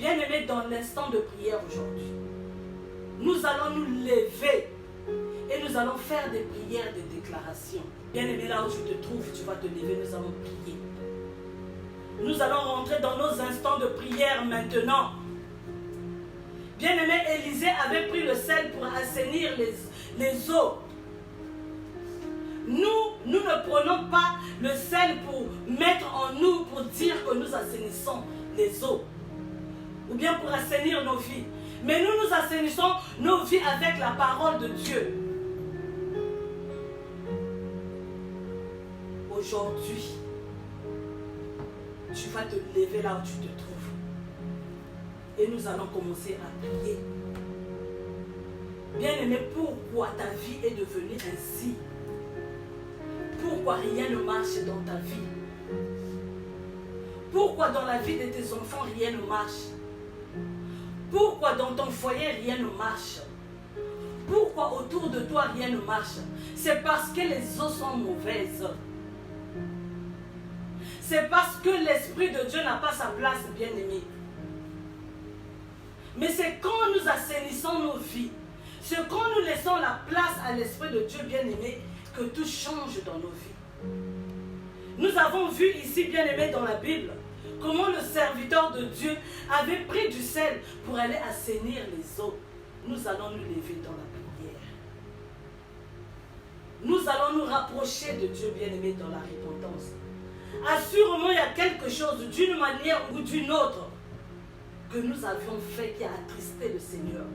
Bien-aimé, dans l'instant de prière aujourd'hui, nous allons nous lever et nous allons faire des prières de déclaration. Bien-aimé, là où tu te trouves, tu vas te lever, nous allons prier. Nous allons rentrer dans nos instants de prière maintenant. Bien-aimé, Élisée avait pris le sel pour assainir les eaux. Nous ne prenons pas le sel pour mettre en nous, pour dire que nous assainissons les eaux. Ou bien pour assainir nos vies. Mais nous assainissons nos vies avec la parole de Dieu. Aujourd'hui, tu vas te lever là où tu te trouves. Et nous allons commencer à prier. Bien-aimé, pourquoi ta vie est devenue ainsi? Pourquoi rien ne marche dans ta vie? Pourquoi dans la vie de tes enfants rien ne marche? Pourquoi dans ton foyer rien ne marche? Pourquoi autour de toi rien ne marche? C'est parce que les eaux sont mauvaises. C'est parce que l'Esprit de Dieu n'a pas sa place, bien-aimé. Mais c'est quand nous assainissons nos vies, c'est quand nous laissons la place à l'Esprit de Dieu, bien-aimé, que tout change dans nos vies. Nous avons vu ici, bien-aimé, dans la Bible, comment le serviteur de Dieu avait pris du sel pour aller assainir les eaux. Nous allons nous lever dans la prière. Nous allons nous rapprocher de Dieu, bien-aimé, dans la repentance. Assurément, il y a quelque chose, d'une manière ou d'une autre, que nous avions fait qui a attristé le Seigneur.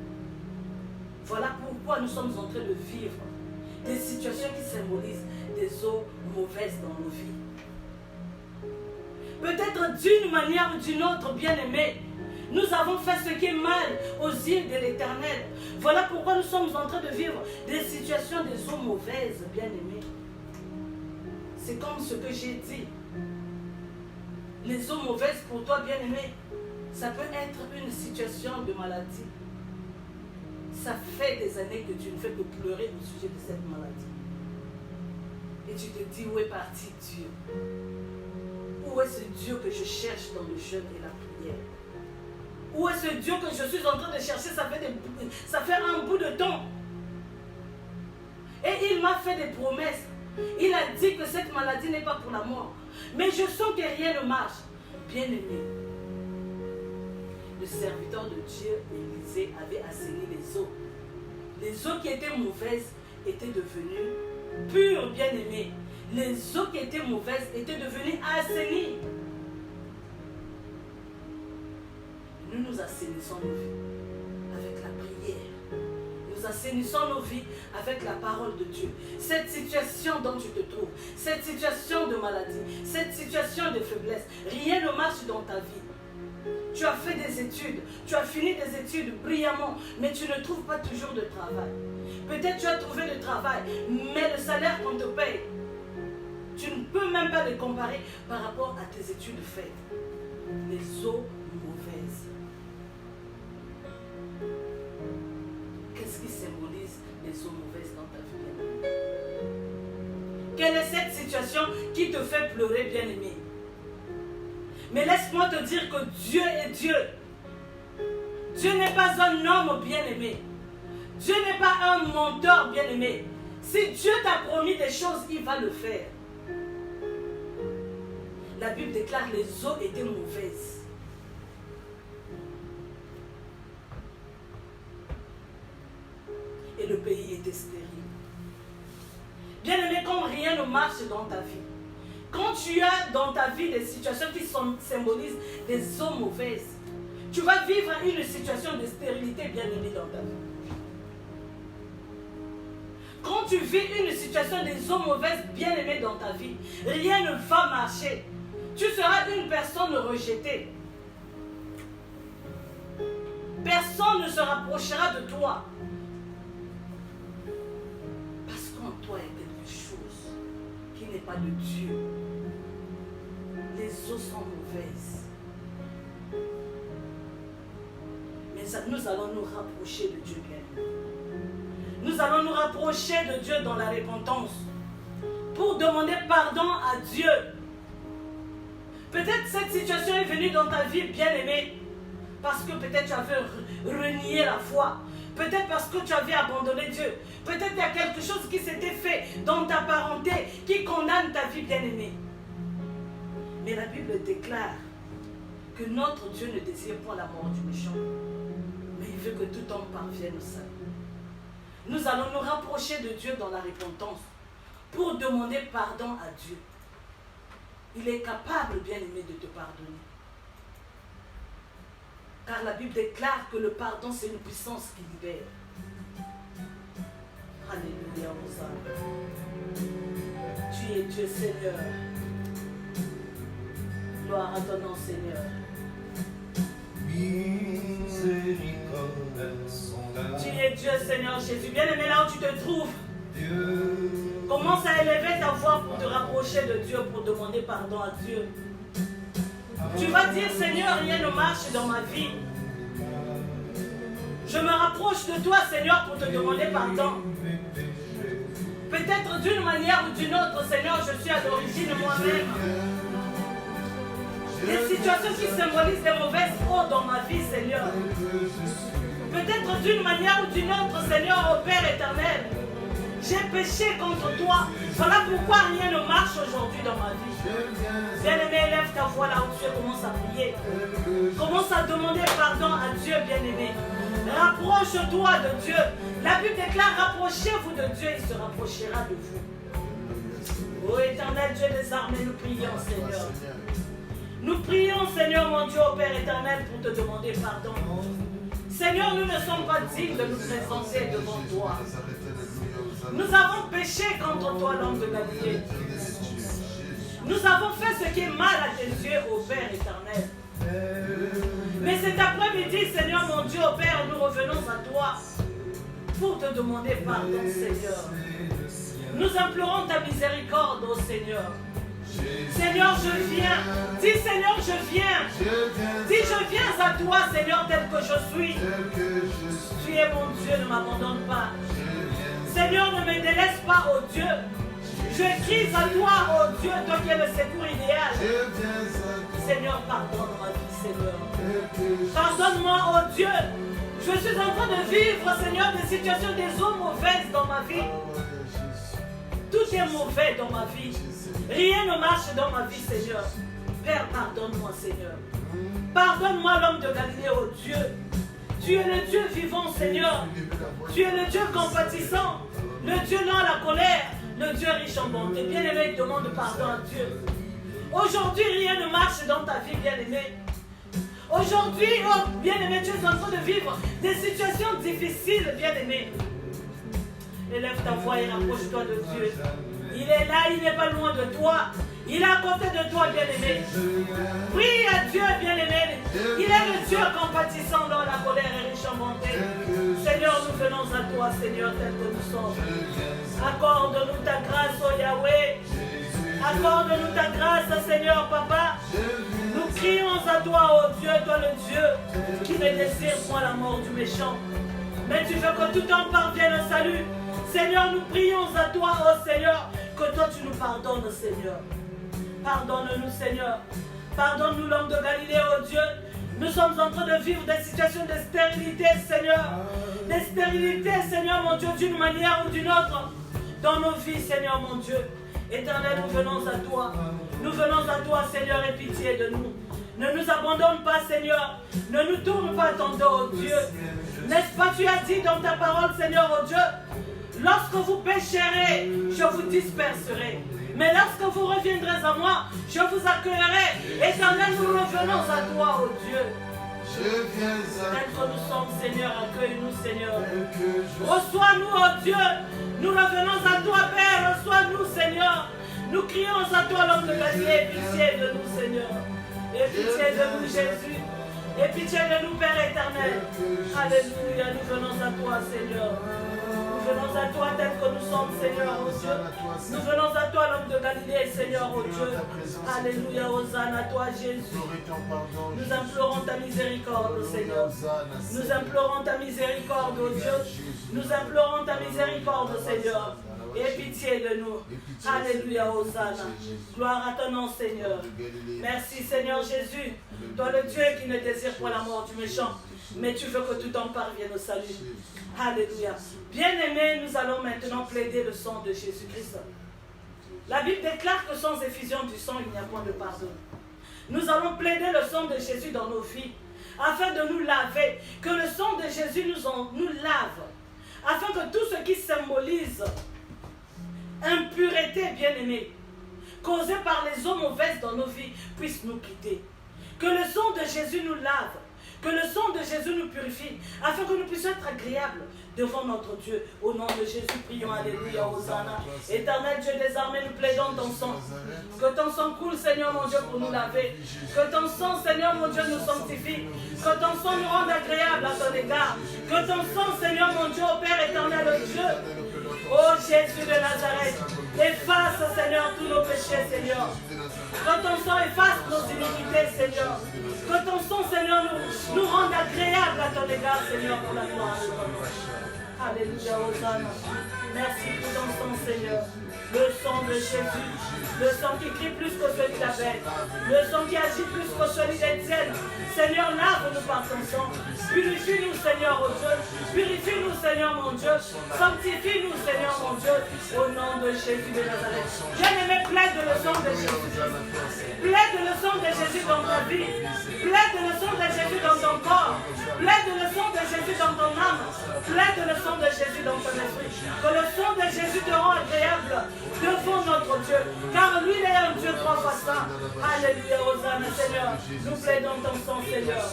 Voilà pourquoi nous sommes en train de vivre des situations qui symbolisent des eaux mauvaises dans nos vies. Peut-être d'une manière ou d'une autre, bien-aimés, nous avons fait ce qui est mal aux yeux de l'Éternel. Voilà pourquoi nous sommes en train de vivre des situations des eaux mauvaises, bien-aimés. C'est comme ce que j'ai dit. Les eaux mauvaises pour toi, bien-aimé, ça peut être une situation de maladie. Ça fait des années que tu ne fais que pleurer au sujet de cette maladie. Et tu te dis, où est parti Dieu? Où est ce Dieu que je cherche dans le jeûne et la prière? Où est ce Dieu que je suis en train de chercher? Ça fait un bout de temps. Et il m'a fait des promesses. Il a dit que cette maladie n'est pas pour la mort. Mais je sens que rien ne marche. Bien-aimé, le serviteur de Dieu, Élisée, avait assaini les eaux. Les eaux qui étaient mauvaises étaient devenues pures, bien-aimées. Les eaux qui étaient mauvaises étaient devenues assainies. Nous nous assainissons nos vies avec la prière. Nous assainissons nos vies avec la parole de Dieu. Cette situation dont tu te trouves, cette situation de maladie, cette situation de faiblesse, rien ne marche dans ta vie. Tu as fait des études, tu as fini des études brillamment, mais tu ne trouves pas toujours de travail. Peut-être tu as trouvé le travail, mais le salaire qu'on te paye, tu ne peux même pas le comparer par rapport à tes études faites. Les eaux mauvaises. Qu'est-ce qui symbolise les eaux mauvaises dans ta vie? Quelle est cette situation qui te fait pleurer, bien-aimé? Mais laisse-moi te dire que Dieu est Dieu. Dieu n'est pas un homme bien-aimé. Dieu n'est pas un menteur bien-aimé. Si Dieu t'a promis des choses, il va le faire. La Bible déclare que les eaux étaient mauvaises. Et le pays était stérile. Bien-aimé, quand rien ne marche dans ta vie, quand tu as dans ta vie des situations qui symbolisent des eaux mauvaises, tu vas vivre une situation de stérilité, bien-aimé, dans ta vie. Quand tu vis une situation des eaux mauvaises, bien-aimé, dans ta vie, rien ne va marcher. Tu seras une personne rejetée. Personne ne se rapprochera de toi. Parce qu'en toi, il y a quelque chose qui n'est pas de Dieu. Les eaux sont mauvaises. Mais nous allons nous rapprocher de Dieu, bien. Nous allons nous rapprocher de Dieu dans la repentance pour demander pardon à Dieu. Peut-être cette situation est venue dans ta vie, bien-aimée, parce que peut-être tu avais renié la foi. Peut-être parce que tu avais abandonné Dieu. Peut-être il y a quelque chose qui s'était fait dans ta parenté qui condamne ta vie, bien-aimée. Mais la Bible déclare que notre Dieu ne désire pas la mort du méchant, mais il veut que tout homme parvienne au salut. Nous allons nous rapprocher de Dieu dans la repentance pour demander pardon à Dieu. Il est capable, bien-aimé, de te pardonner. Car la Bible déclare que le pardon, c'est une puissance qui libère. Alléluia, Hosanna. Tu es Dieu, Seigneur. Gloire à ton nom, Seigneur. Tu es Dieu, Seigneur Jésus. Bien-aimé, là où tu te trouves, commence à élever ta voix pour te rapprocher de Dieu, pour demander pardon à Dieu. Tu vas dire, Seigneur, rien ne marche dans ma vie. Je me rapproche de toi, Seigneur, pour te demander pardon. Peut-être d'une manière ou d'une autre, Seigneur, je suis à l'origine moi-même. Des situations qui symbolisent des mauvaises eaux dans ma vie, Seigneur. Peut-être d'une manière ou d'une autre, Seigneur, ô Père éternel, j'ai péché contre toi. Voilà pourquoi rien ne marche aujourd'hui dans ma vie. Bien-aimé, élève ta voix là où tu es, commence à prier. Commence à demander pardon à Dieu, bien-aimé. Rapproche-toi de Dieu. La Bible déclare, rapprochez-vous de Dieu, il se rapprochera de vous. Ô éternel Dieu des armées, nous prions, Seigneur. Nous prions, Seigneur, mon Dieu, ô Père éternel, pour te demander pardon. Seigneur, nous ne sommes pas dignes de nous présenter devant toi. Nous avons péché contre toi, l'homme de Galilée. Nous avons fait ce qui est mal à tes yeux, ô Père éternel. Mais cet après-midi, Seigneur, mon Dieu, ô Père, nous revenons à toi pour te demander pardon, Seigneur. Nous implorons ta miséricorde, ô Seigneur. Seigneur, je viens. Dis, Seigneur, je viens. Dis, je viens à toi, Seigneur, tel que je suis. Tu es mon Dieu, ne m'abandonne pas. Seigneur, ne me délaisse pas, ô Dieu. Je crie à toi, ô Dieu, toi qui es le secours idéal. Seigneur, pardonne ma vie, Seigneur. Pardonne-moi, ô Dieu. Je suis en train de vivre, Seigneur, des situations, des eaux mauvaises dans ma vie. Tout est mauvais dans ma vie. Rien ne marche dans ma vie, Seigneur. Père, pardonne-moi, Seigneur. Pardonne-moi, l'homme de Galilée, ô Dieu. Tu es le Dieu vivant, Seigneur. Tu es le Dieu compatissant, le Dieu lent à la colère, le Dieu riche en bonté. Bien-aimé, demande pardon à Dieu. Aujourd'hui, rien ne marche dans ta vie, bien-aimé. Aujourd'hui, oh, bien-aimé, tu es en train de vivre des situations difficiles, bien-aimé. Élève ta voix et rapproche-toi de Dieu. Il est là, il n'est pas loin de toi. Il est à côté de toi, bien-aimé. Prie à Dieu, bien-aimé. Il est le Dieu compatissant dans la colère et riche en bonté. Seigneur, nous venons à toi, Seigneur, tel que nous sommes. Accorde-nous ta grâce, oh Yahweh. Accorde-nous ta grâce, Seigneur, Papa. Nous crions à toi, oh Dieu, toi le Dieu qui ne désire point la mort du méchant. Mais tu veux que tout homme parvienne au salut. Seigneur, nous prions à toi, oh Seigneur, que toi tu nous pardonnes, Seigneur. Pardonne-nous, Seigneur. Pardonne-nous, l'homme de Galilée, oh Dieu. Nous sommes en train de vivre des situations de stérilité, Seigneur. Des stérilités, Seigneur, mon Dieu, d'une manière ou d'une autre. Dans nos vies, Seigneur, mon Dieu. Éternel, nous venons à toi. Nous venons à toi, Seigneur, et pitié de nous. Ne nous abandonne pas, Seigneur. Ne nous tourne pas ton dos, oh Dieu. N'est-ce pas, tu as dit dans ta parole, Seigneur, oh Dieu, lorsque vous pécherez, je vous disperserai. Mais lorsque vous reviendrez à moi, je vous accueillerai. Éternel, nous revenons à toi, oh Dieu. Tel que nous sommes, Seigneur, accueille-nous, Seigneur. Reçois-nous, oh Dieu. Nous revenons à toi, Père. Reçois-nous, Seigneur. Nous crions à toi, l'homme de Galilée. Pitié de nous, Seigneur. Et pitié de nous, Jésus. Et pitié de nous, Père éternel. Alléluia. Nous venons à toi, Seigneur. Nous venons à toi tel que nous sommes, Seigneur, oh Dieu. Nous venons à toi, l'homme de Galilée, Seigneur, oh Dieu. Alléluia, Hosanna à toi, Jésus. Nous implorons ta miséricorde, Seigneur. Nous implorons ta miséricorde, oh Dieu. Nous implorons ta miséricorde, Seigneur. Aie pitié de nous. Alléluia, Hosanna. Gloire à ton nom, Seigneur. Merci, Seigneur Jésus. Toi, le Dieu qui ne désire pas la mort du méchant, mais tu veux que tout en parvienne au salut. Alléluia. Bien-aimés, nous allons maintenant plaider le sang de Jésus-Christ. La Bible déclare que sans effusion du sang, il n'y a point de pardon. Nous allons plaider le sang de Jésus dans nos vies, afin de nous laver, que le sang de Jésus nous lave, afin que tout ce qui symbolise impureté, bien-aimée, causée par les eaux mauvaises dans nos vies, puisse nous quitter. Que le sang de Jésus nous lave, que le sang de Jésus nous purifie, afin que nous puissions être agréables devant notre Dieu. Au nom de Jésus, prions. Alléluia, Hosanna. Éternel Dieu des armées, nous plaidons ton sang. Que ton sang coule, Seigneur mon Dieu, pour nous laver. Que ton sang, Seigneur mon Dieu, nous sanctifie. Que ton sang nous rende agréables à ton égard. Que ton sang, Seigneur mon Dieu, ô Père éternel Dieu, ô Jésus de Nazareth, efface, Seigneur, tous nos péchés, Seigneur. Que ton sang efface nos iniquités, Seigneur. Que ton sang, Seigneur, nous rende agréables à ton égard, Seigneur, pour la gloire de ton nom. Alléluia, Hosanna. Merci pour ton sang, Seigneur. Le sang de Jésus, le sang qui crie plus que celui d'Abel, le sang qui agit plus que celui d'Étienne. Seigneur, lave-nous par ton sang. Purifie-nous, Seigneur, ô Dieu. Purifie-nous, Seigneur, mon Dieu. Sanctifie-nous, Seigneur, mon Dieu. Au nom de Jésus de Nazareth. Bien-aimé, plaide le sang de Jésus. Plaide le sang de Jésus dans ta vie. Plaide le sang de Jésus dans ton corps. Plaide le sang de Jésus dans ton âme. Plaide le sang de Jésus dans ton esprit. Que le sang de Jésus te rend agréable devant notre Dieu. Car lui, il est un Dieu trois fois saint. Alléluia, Hosanna, Seigneur. Nous plaidons ton sang, Seigneur.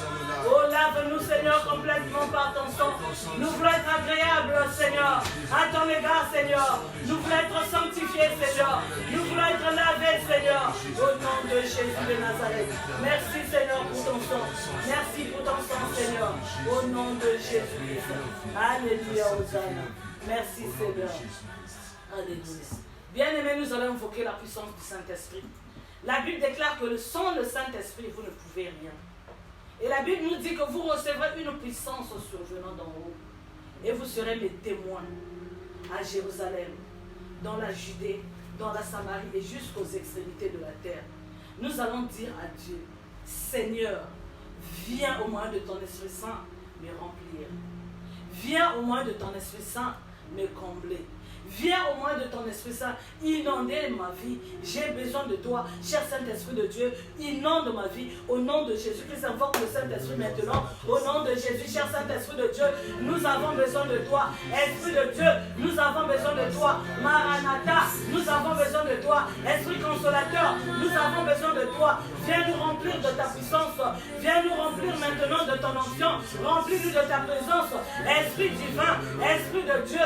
Oh, lave-nous, Seigneur, complètement par ton sang. Nous voulons être agréables, Seigneur, à ton égard, Seigneur. Nous voulons être sanctifiés, Seigneur. Nous voulons être lavés, Seigneur. Au nom de Jésus de Nazareth. Merci, Seigneur, pour ton sang. Merci pour ton sang, Seigneur. Au nom de Jésus. Alléluia, Hosanna. Merci, Seigneur. Alléluia. Bien-aimés, nous allons invoquer la puissance du Saint-Esprit. La Bible déclare que sans le Saint-Esprit, vous ne pouvez rien. Et la Bible nous dit que vous recevrez une puissance survenant d'en haut. Et vous serez mes témoins à Jérusalem, dans la Judée, dans la Samarie et jusqu'aux extrémités de la terre. Nous allons dire à Dieu, Seigneur, viens au moyen de ton Esprit Saint me remplir. Viens au moyen de ton Esprit Saint me combler. Viens au moins de ton Esprit Saint, inonder ma vie. J'ai besoin de toi, cher Saint-Esprit de Dieu, inonde ma vie. Au nom de Jésus-Christ, invoque le Saint-Esprit maintenant. Au nom de Jésus, cher Saint-Esprit de Dieu, nous avons besoin de toi. Esprit de Dieu, nous avons besoin de toi. Maranatha, nous avons besoin de toi. Esprit consolateur, nous avons besoin de toi. Viens nous remplir de ta puissance. Viens nous remplir maintenant de ton onction. Remplis-nous de ta présence. Esprit divin, Esprit de Dieu,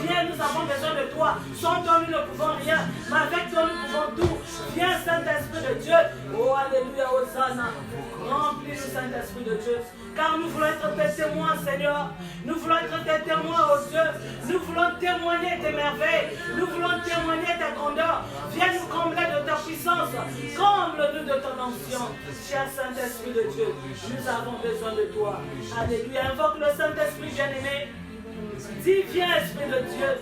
viens, nous avons besoin de toi. Sans toi, nous ne pouvons rien. Mais avec toi, nous pouvons tout. Viens, Saint-Esprit de Dieu. Oh, alléluia, Hosanna. Remplis-nous, Saint-Esprit de Dieu. Car nous voulons être tes témoins, Seigneur. Nous voulons être tes témoins, oh Dieu. Nous voulons témoigner tes merveilles. Nous voulons témoigner ta grandeur. Viens nous combler de ta puissance. Comble-nous de ton onction. Cher Saint-Esprit de Dieu, nous avons besoin de toi. Alléluia. Invoque le Saint-Esprit bien-aimé. Dis, viens, Esprit de Dieu.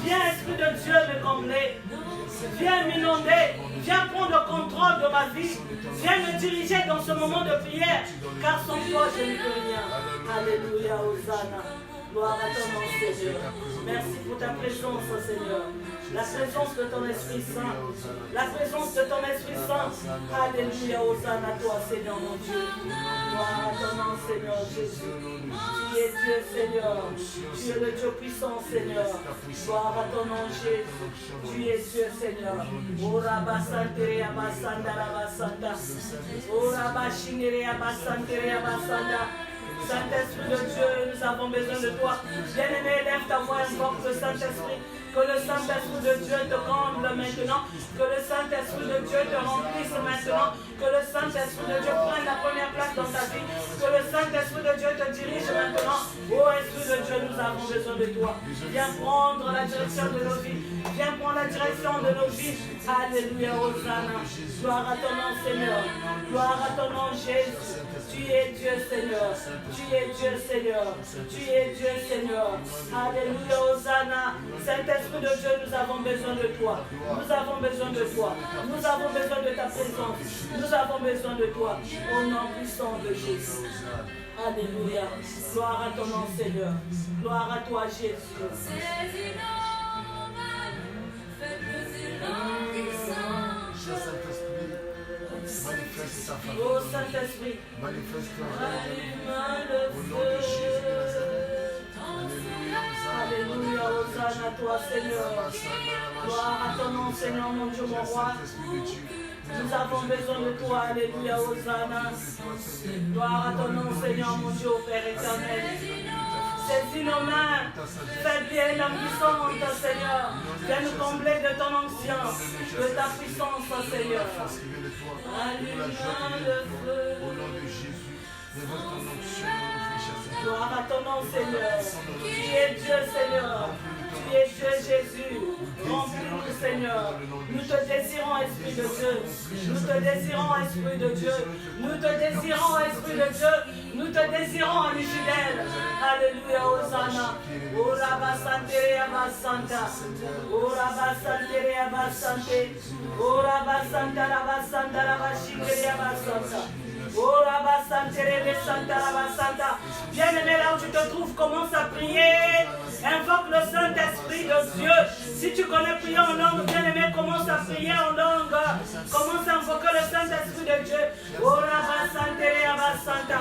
Viens, Esprit de Dieu, me combler. Viens m'inonder. Viens prendre le contrôle de ma vie. Viens me diriger dans ce moment de prière. Car sans toi, je ne peux rien. Alléluia, Hosanna. Gloire à ton nom, Seigneur. Merci pour ta présence, Seigneur. La présence de ton Esprit Saint. La présence de ton Esprit Saint. Alléluia, Hosanna, toi, Seigneur, mon Dieu. Gloire à ton nom, Seigneur Jésus. Tu es Dieu, Seigneur. Tu es le Dieu puissant, Seigneur. Gloire à ton nom, Jésus. Tu es Dieu, Seigneur. Ora basantere abasanda rabasanda. Ora bashinere abasantere abasanda. Saint-Esprit de Dieu, nous avons besoin de toi. Bien-aimé, lève ta voix, invoque le Saint-Esprit. Que le Saint-Esprit de Dieu te comble maintenant. Que le Saint-Esprit de Dieu te remplisse maintenant. Que le Saint-Esprit de Dieu prenne la première place dans ta vie. Que le Saint-Esprit de Dieu te dirige maintenant. Ô Esprit de Dieu, nous avons besoin de toi. Viens prendre la direction de nos vies. Viens prendre la direction de nos vies. Alléluia, Hosanna. Gloire à ton nom, Seigneur. Gloire à ton nom, Jésus. Tu es Dieu, Seigneur. Tu es Dieu, Seigneur. Tu es Dieu, Seigneur. Alléluia, Hosanna. Saint-Esprit de Dieu, nous avons besoin de toi. Nous avons besoin de toi. Nous avons besoin de ta présence. Nous avons besoin de toi. Au nom puissant de Jésus. Alléluia. Gloire à ton nom, Seigneur. Gloire à toi, Jésus. Manifeste ta faveur. Oh Saint-Esprit, Manifeste ta allume le feu. Alléluia, Hosanna à toi, Seigneur. Gloire à ton nom, Seigneur, mon Dieu, mon roi. Nous avons besoin de toi, alléluia, Hosanna. Gloire à ton nom, Seigneur, mon Dieu, Père éternel. Saisis nos mains, fais bien l'ambition, Seigneur. Viens nous combler de ton ancien, de ta puissance, Seigneur. Allume le feu. Au nom de Jésus, devant ton onction, gloire à ton nom, Seigneur. Tu es Dieu, Seigneur. Tu es Dieu, Jésus. Remplis-nous, Seigneur. Nous te désirons, Esprit de Dieu. Nous te désirons, Esprit de Dieu. Nous te désirons, Esprit de Dieu. Nous te désirons, ami fidèle. Alléluia, Hosanna. Ora basantere abasanta. Ora basantere abasante. Ora basanta la basanta la bashikere abasanta. Ora basantere besanta la basanta. Bien-aimé, là où tu te trouves, commence à prier. Invoque le Saint-Esprit de Dieu. Si tu connais prier en langue, bien-aimé, commence à prier en langue. Commence à invoquer le Saint-Esprit de Dieu. Ora basantere abasanta.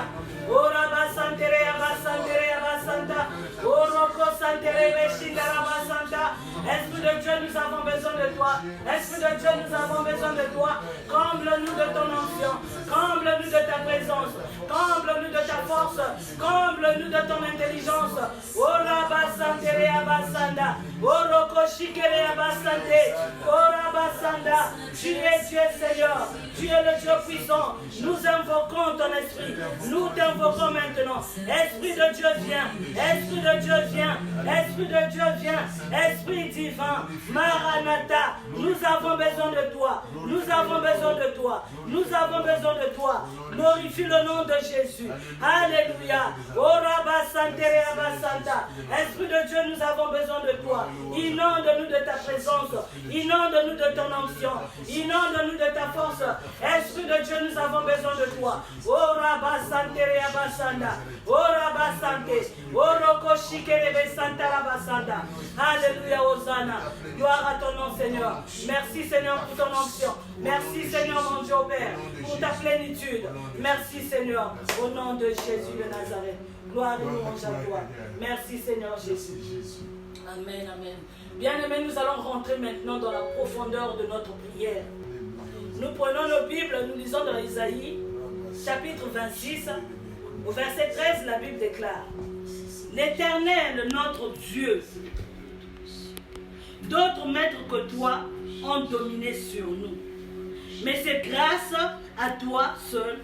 Ora basantere abasantere abasanta. Oroko santere beshindara abasanta. Esprit de Dieu, nous avons besoin de toi. Esprit de Dieu, nous avons besoin de toi. Comble-nous de ton onction. Comble-nous de ta présence. Comble-nous de ta force. Comble-nous de ton intelligence. Ora basantere abasanda. Oroko shikere abasante. Ora basanda. Tu es Dieu, Seigneur. Tu es le Dieu puissant. Nous invoquons ton esprit. Nous t'invoquons maintenant. Esprit de Dieu, viens. Esprit de Dieu, viens. Esprit de Dieu, viens. Esprit divin. Maranatha. Nous avons besoin de toi. Nous avons besoin de toi. Nous avons besoin de toi. Glorifie le nom de Jésus. Alléluia. Ora basantere abasanta. Esprit de Dieu, nous avons besoin de toi. Inonde-nous de ta présence. Inonde-nous de ton onction. Inonde-nous de ta force. Esprit de Dieu, nous avons besoin de toi. Ora basantere abasanda. Ora basante. Oroko shikere besanta la basanda. Alléluia, Hosanna. Gloire à ton nom, Seigneur. Merci, Seigneur, pour ton onction. Merci, Seigneur, mon Dieu, Père, pour ta plénitude. Merci, Seigneur, au nom de Jésus de Nazareth. Gloire et louange à toi. Merci, Seigneur Jésus. Amen, amen. Bien-aimés, nous allons rentrer maintenant dans la profondeur de notre prière. Nous prenons nos Bibles, nous lisons dans Isaïe, chapitre 26, au verset 13, la Bible déclare: l'Éternel, notre Dieu, d'autres maîtres que toi ont dominé sur nous. Mais c'est grâce à toi seul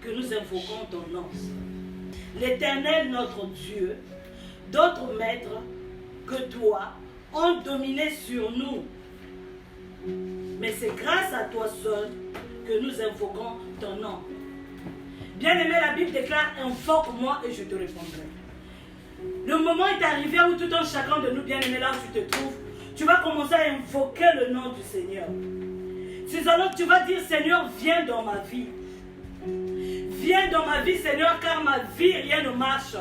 que nous invoquons ton nom. L'Éternel, notre Dieu, d'autres maîtres que toi ont dominé sur nous. Mais c'est grâce à toi seul que nous invoquons ton nom. Bien-aimé, la Bible déclare: invoque-moi et je te répondrai. Le moment est arrivé où tout un chacun de nous, bien-aimé, là où tu te trouves, tu vas commencer à invoquer le nom du Seigneur. C'est alors que tu vas dire: Seigneur, viens dans ma vie. Viens dans ma vie, Seigneur, car ma vie, rien ne marche.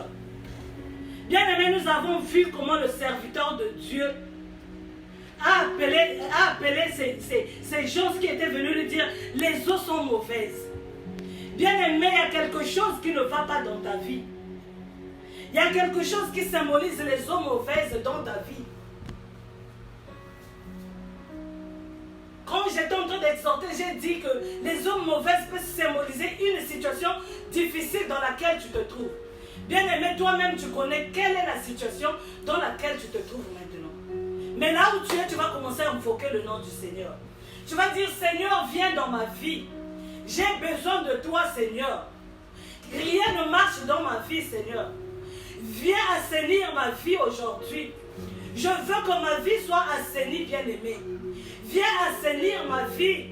Bien-aimé, nous avons vu comment le serviteur de Dieu a appelé ces choses qui étaient venues lui dire: les eaux sont mauvaises. Bien-aimé, il y a quelque chose qui ne va pas dans ta vie. Il y a quelque chose qui symbolise les eaux mauvaises dans ta vie. Quand j'étais en train d'exhorter, j'ai dit que les eaux mauvaises peuvent symboliser une situation difficile dans laquelle tu te trouves. Bien-aimé, toi-même, tu connais quelle est la situation dans laquelle tu te trouves maintenant. Mais là où tu es, tu vas commencer à invoquer le nom du Seigneur. Tu vas dire: Seigneur, viens dans ma vie. J'ai besoin de toi, Seigneur. Rien ne marche dans ma vie, Seigneur. Viens assainir ma vie aujourd'hui. Je veux que ma vie soit assainie, bien-aimé. Viens assainir ma vie.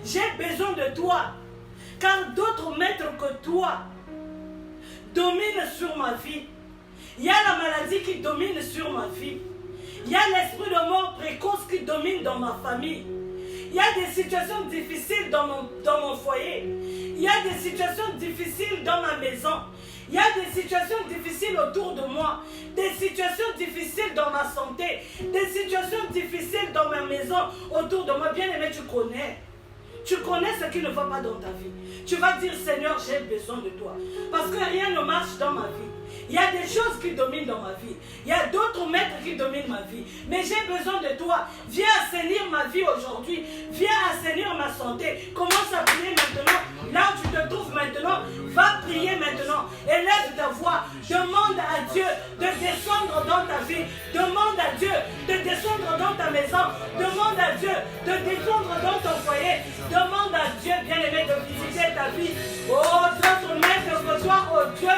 J'ai besoin de toi. Car d'autres maîtres que toi dominent sur ma vie. Il y a la maladie qui domine sur ma vie. Il y a l'esprit de mort précoce qui domine dans ma famille. Il y a des situations difficiles dans mon foyer. Il y a des situations difficiles dans ma maison. Il y a des situations difficiles autour de moi. Des situations difficiles dans ma santé. Des situations difficiles dans ma maison autour de moi. Bien-aimé, tu connais. Tu connais ce qui ne va pas dans ta vie. Tu vas dire, Seigneur, j'ai besoin de toi. Parce que rien ne marche dans ma vie. Il y a des choses qui dominent dans ma vie. Il y a d'autres maîtres qui dominent ma vie. Mais j'ai besoin de toi. Viens assainir ma vie aujourd'hui. Viens assainir ma santé. Commence à prier maintenant. Là où tu te trouves maintenant, va prier maintenant. Élève ta voix. Demande à Dieu de descendre dans ta vie. Demande à Dieu de descendre dans ta maison. Demande à Dieu de descendre dans ton foyer. Demande à Dieu, bien-aimé, de visiter ta vie. Oh, d'autres maîtres que toi, oh Dieu,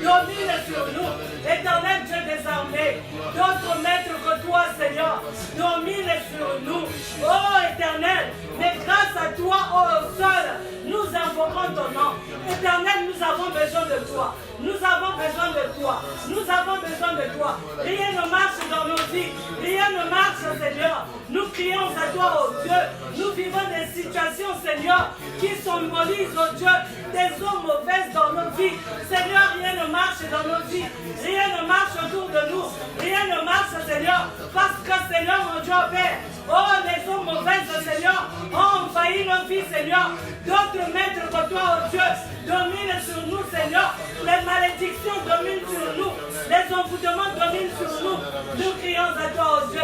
domine sur nous. Éternel Dieu des armées, d'autres maîtres que toi, Seigneur, domine sur nous. Oh, Éternel, mais grâce à toi, oh seul, nous invoquons ton nom. Éternel, nous avons besoin de toi. Nous avons besoin de toi. Nous avons besoin de toi. Rien ne marche dans nos vies. Rien ne marche, Seigneur. Nous crions à toi, oh Dieu. Nous vivons des situations, Seigneur, qui symbolisent, oh Dieu, des eaux mauvaises dans nos vies. Seigneur, rien ne marche dans nos vies. Rien ne marche autour de nous. Rien ne marche, Seigneur. Parce que, Seigneur, mon Dieu, Père, oh, les eaux mauvaises, Seigneur, ont envahi nos vies, Seigneur. D'autres maîtres que toi, oh Dieu, dominent sur nous, Seigneur. Les malédictions dominent sur nous. Les envoûtements dominent sur nous. Nous crions à toi, oh Dieu.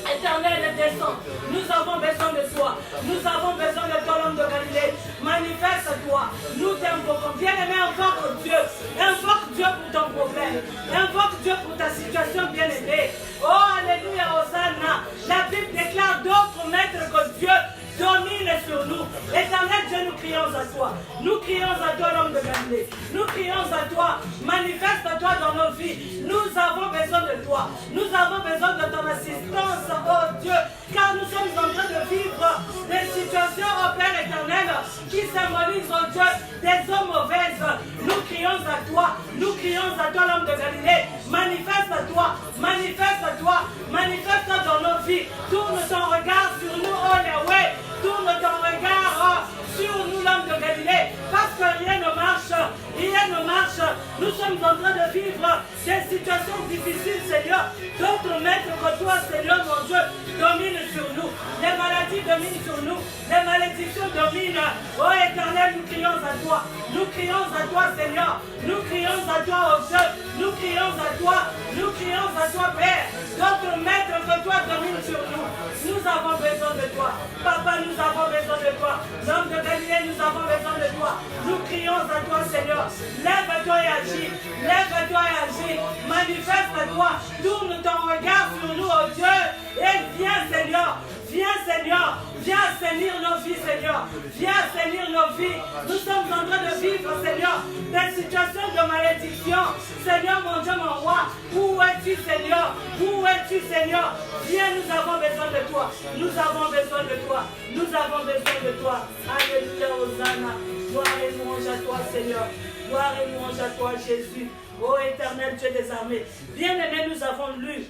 Éternel, descends. Nous avons besoin de toi. Nous avons besoin de toi, l'homme de Galilée. Manifeste-toi. Nous t'invoquons. Bien-aimé, invoque Dieu. Invoque Dieu pour ton problème. Invoque Dieu pour ta situation, bien-aimé. Oh, alléluia, Hosanna. La Bible déclare d'autres maîtres que Dieu domine sur nous. Éternel Dieu, nous crions à toi. Nous crions à toi, l'homme de Galilée. Nous crions à toi. Manifeste-toi dans nos vies. Nous avons besoin de toi. Nous avons besoin de ton assistance, oh Dieu. Car nous sommes en train de vivre des situations, oh Père éternel, qui symbolisent, oh Dieu, des eaux mauvaises. Nous crions à toi. Nous crions à toi, l'homme de Galilée. Manifeste-toi. Manifeste-toi. Manifeste-toi dans nos vies. Tourne ton regard sur nous, oh Yahweh. Tourne ton regard sur nous, l'homme de Galilée, parce que rien ne marche, rien ne marche. Nous sommes en train de vivre des situations difficiles, Seigneur. D'autres maîtres que toi, Seigneur, mon Dieu, dominent sur nous. Les maladies dominent sur nous. Les malédictions dominent. Oh Éternel, nous crions à toi. Nous crions à toi, Seigneur. Nous crions à toi, oh Dieu. Nous crions à toi. Nous crions à toi, Père. D'autres maîtres que toi dominent sur nous. Nous avons besoin de toi. Papa, nous avons besoin de toi. L'homme de Galilée, nous avons besoin de toi. Nous crions à toi, Seigneur. Lève-toi et agis. Lève-toi et agis. Manifeste-toi. Tourne ton regard sur nous, oh Dieu. Et viens, Seigneur. Viens, Seigneur. Viens assainir nos vies, Seigneur. Viens assainir nos vies. Nous sommes en train de vivre, Seigneur, des situations de malédiction. Seigneur, mon Dieu, mon roi. Où es-tu, Seigneur? Où es-tu, Seigneur? Viens, nous avons besoin de toi. Nous avons besoin de toi. Nous avons besoin de toi. Alléluia, Hosanna. Gloire et louange à toi, Seigneur. Gloire et louange à toi, Jésus. Ô éternel Dieu des armées. Bien-aimés, nous avons lu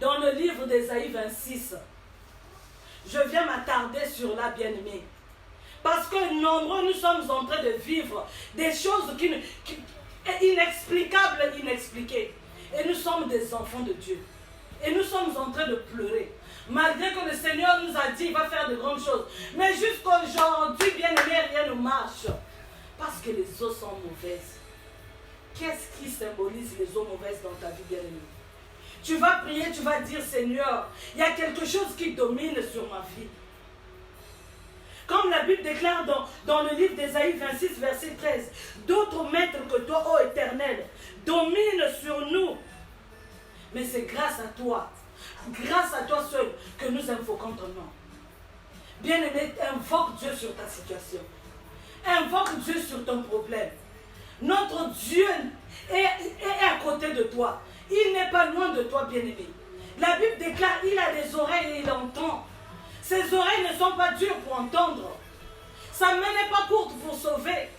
dans le livre d'Ésaïe 26. Je viens m'attarder sur la bien-aimée. Parce que nombreux, nous sommes en train de vivre des choses inexplicables, inexpliquées. Et nous sommes des enfants de Dieu. Et nous sommes en train de pleurer. Malgré que le Seigneur nous a dit qu'il va faire de grandes choses. Mais jusqu'aujourd'hui, bien-aimé, rien ne marche. Parce que les eaux sont mauvaises. Qu'est-ce qui symbolise les eaux mauvaises dans ta vie, bien-aimé? Tu vas prier, tu vas dire, Seigneur, il y a quelque chose qui domine sur ma vie. Comme la Bible déclare dans le livre d'Ésaïe 26, verset 13, d'autres maîtres que toi, ô Éternel, dominent sur nous. Mais c'est grâce à toi seul, que nous invoquons ton nom. Bien-aimé, invoque Dieu sur ta situation. Invoque Dieu sur ton problème. Notre Dieu est à côté de toi. Il n'est pas loin de toi, bien-aimé. La Bible déclare, il a des oreilles et il entend. Ses oreilles ne sont pas dures pour entendre. Sa main n'est pas courte pour sauver.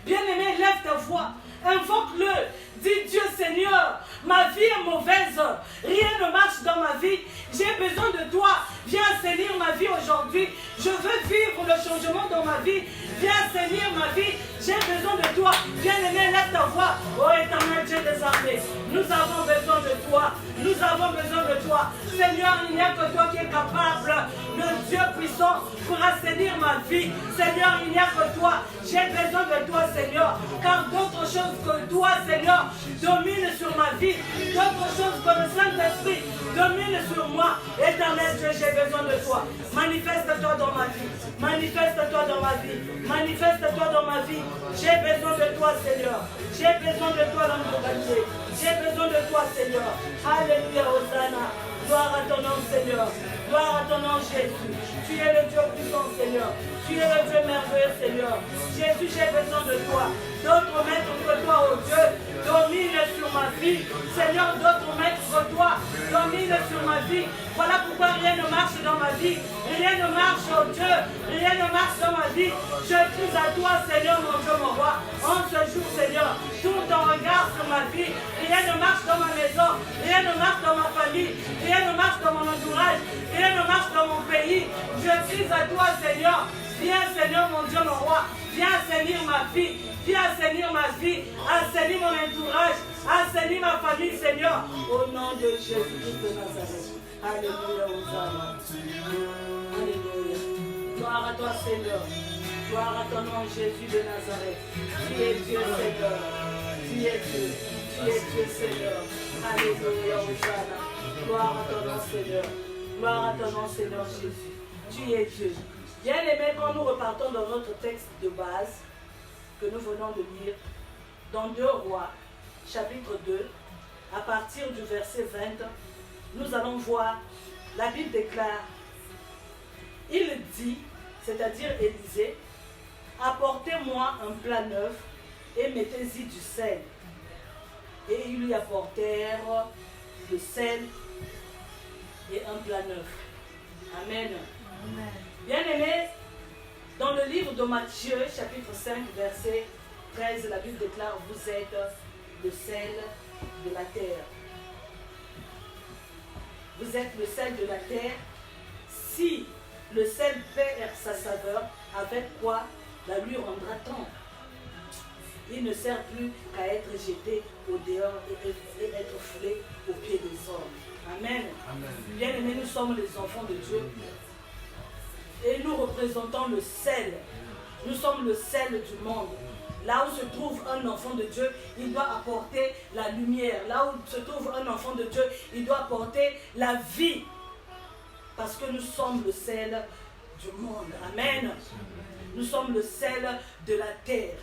Bien-aimé, lève ta voix. Invoque-le. Dis Dieu Seigneur, ma vie est mauvaise. Rien ne marche dans ma vie. J'ai besoin de toi. Viens assainir ma vie aujourd'hui. Je veux vivre le changement dans ma vie. Viens assainir ma vie. J'ai besoin de toi. Bien-aimé, lève ta voix. Oh éternel Dieu des armées, nous avons besoin de toi. Nous avons besoin de toi. Seigneur, il n'y a que toi qui es capable. Le Dieu puissant pour assainir ma vie. Seigneur, il n'y a que toi. J'ai besoin de toi, Seigneur. Car d'autres choses que toi, Seigneur, dominent sur ma vie. D'autres choses que le Saint-Esprit domine sur moi. Éternel Dieu, j'ai besoin de toi. Manifeste-toi dans ma vie. Manifeste-toi dans ma vie. Manifeste-toi dans ma vie. J'ai besoin de toi, Seigneur. J'ai besoin de toi dans mon quartier. J'ai besoin de toi, Seigneur. Alléluia, Hosanna. Gloire à ton nom, Seigneur. Gloire à ton nom, Jésus. Tu es le Dieu puissant, Seigneur. Tu es le Dieu merveilleux, Seigneur. Jésus, j'ai besoin de toi. D'autres maîtres que toi, oh Dieu, domine sur ma vie. Seigneur, d'autres maîtres que toi, domine sur ma vie. Voilà pourquoi rien ne marche dans ma vie. Rien ne marche, oh Dieu. Rien ne marche dans ma vie. Je crie à toi, Seigneur, mon Dieu, mon roi. En ce jour, Seigneur, tourne ton regard sur ma vie. Rien ne marche dans ma maison. Rien ne marche dans ma famille. Rien ne marche dans mon entourage. Rien ne marche dans mon pays. Je crie à toi, Seigneur. Viens, Seigneur, mon Dieu, mon roi. Viens assainir ma vie. Viens assainir ma vie. Assainir mon entourage. Assainir ma famille, Seigneur. Au nom de Jésus-Christ de Nazareth. Alléluia, Hosanna. Alléluia. Gloire à toi, Seigneur. Gloire à ton nom, Jésus de Nazareth. Tu es Dieu, Seigneur. Tu es Dieu. Tu es Dieu, Seigneur. Alléluia, Hosanna. Gloire à ton nom, Seigneur. Gloire à ton nom, Seigneur Jésus. Tu es Dieu. Bien aimé, quand nous repartons dans notre texte de base que nous venons de lire, dans 2 Rois, chapitre 2, à partir du verset 20, nous allons voir, la Bible déclare, il dit, c'est-à-dire Élisée, apportez-moi un plat neuf et mettez-y du sel. Et ils lui apportèrent le sel et un plat neuf. Amen. Amen. Bien-aimés, dans le livre de Matthieu, chapitre 5, verset 13, la Bible déclare, vous êtes le sel de la terre. Vous êtes le sel de la terre. Si le sel perd sa saveur, avec quoi la lui rendra tendre? Il ne sert plus qu'à être jeté au dehors et être foulé aux pieds des hommes. Amen. Amen. Bien-aimés, nous sommes les enfants de Dieu. Et nous représentons le sel. Nous sommes le sel du monde. Là où se trouve un enfant de Dieu, il doit apporter la lumière. Là où se trouve un enfant de Dieu, il doit apporter la vie. Parce que nous sommes le sel du monde. Amen. Nous sommes le sel de la terre.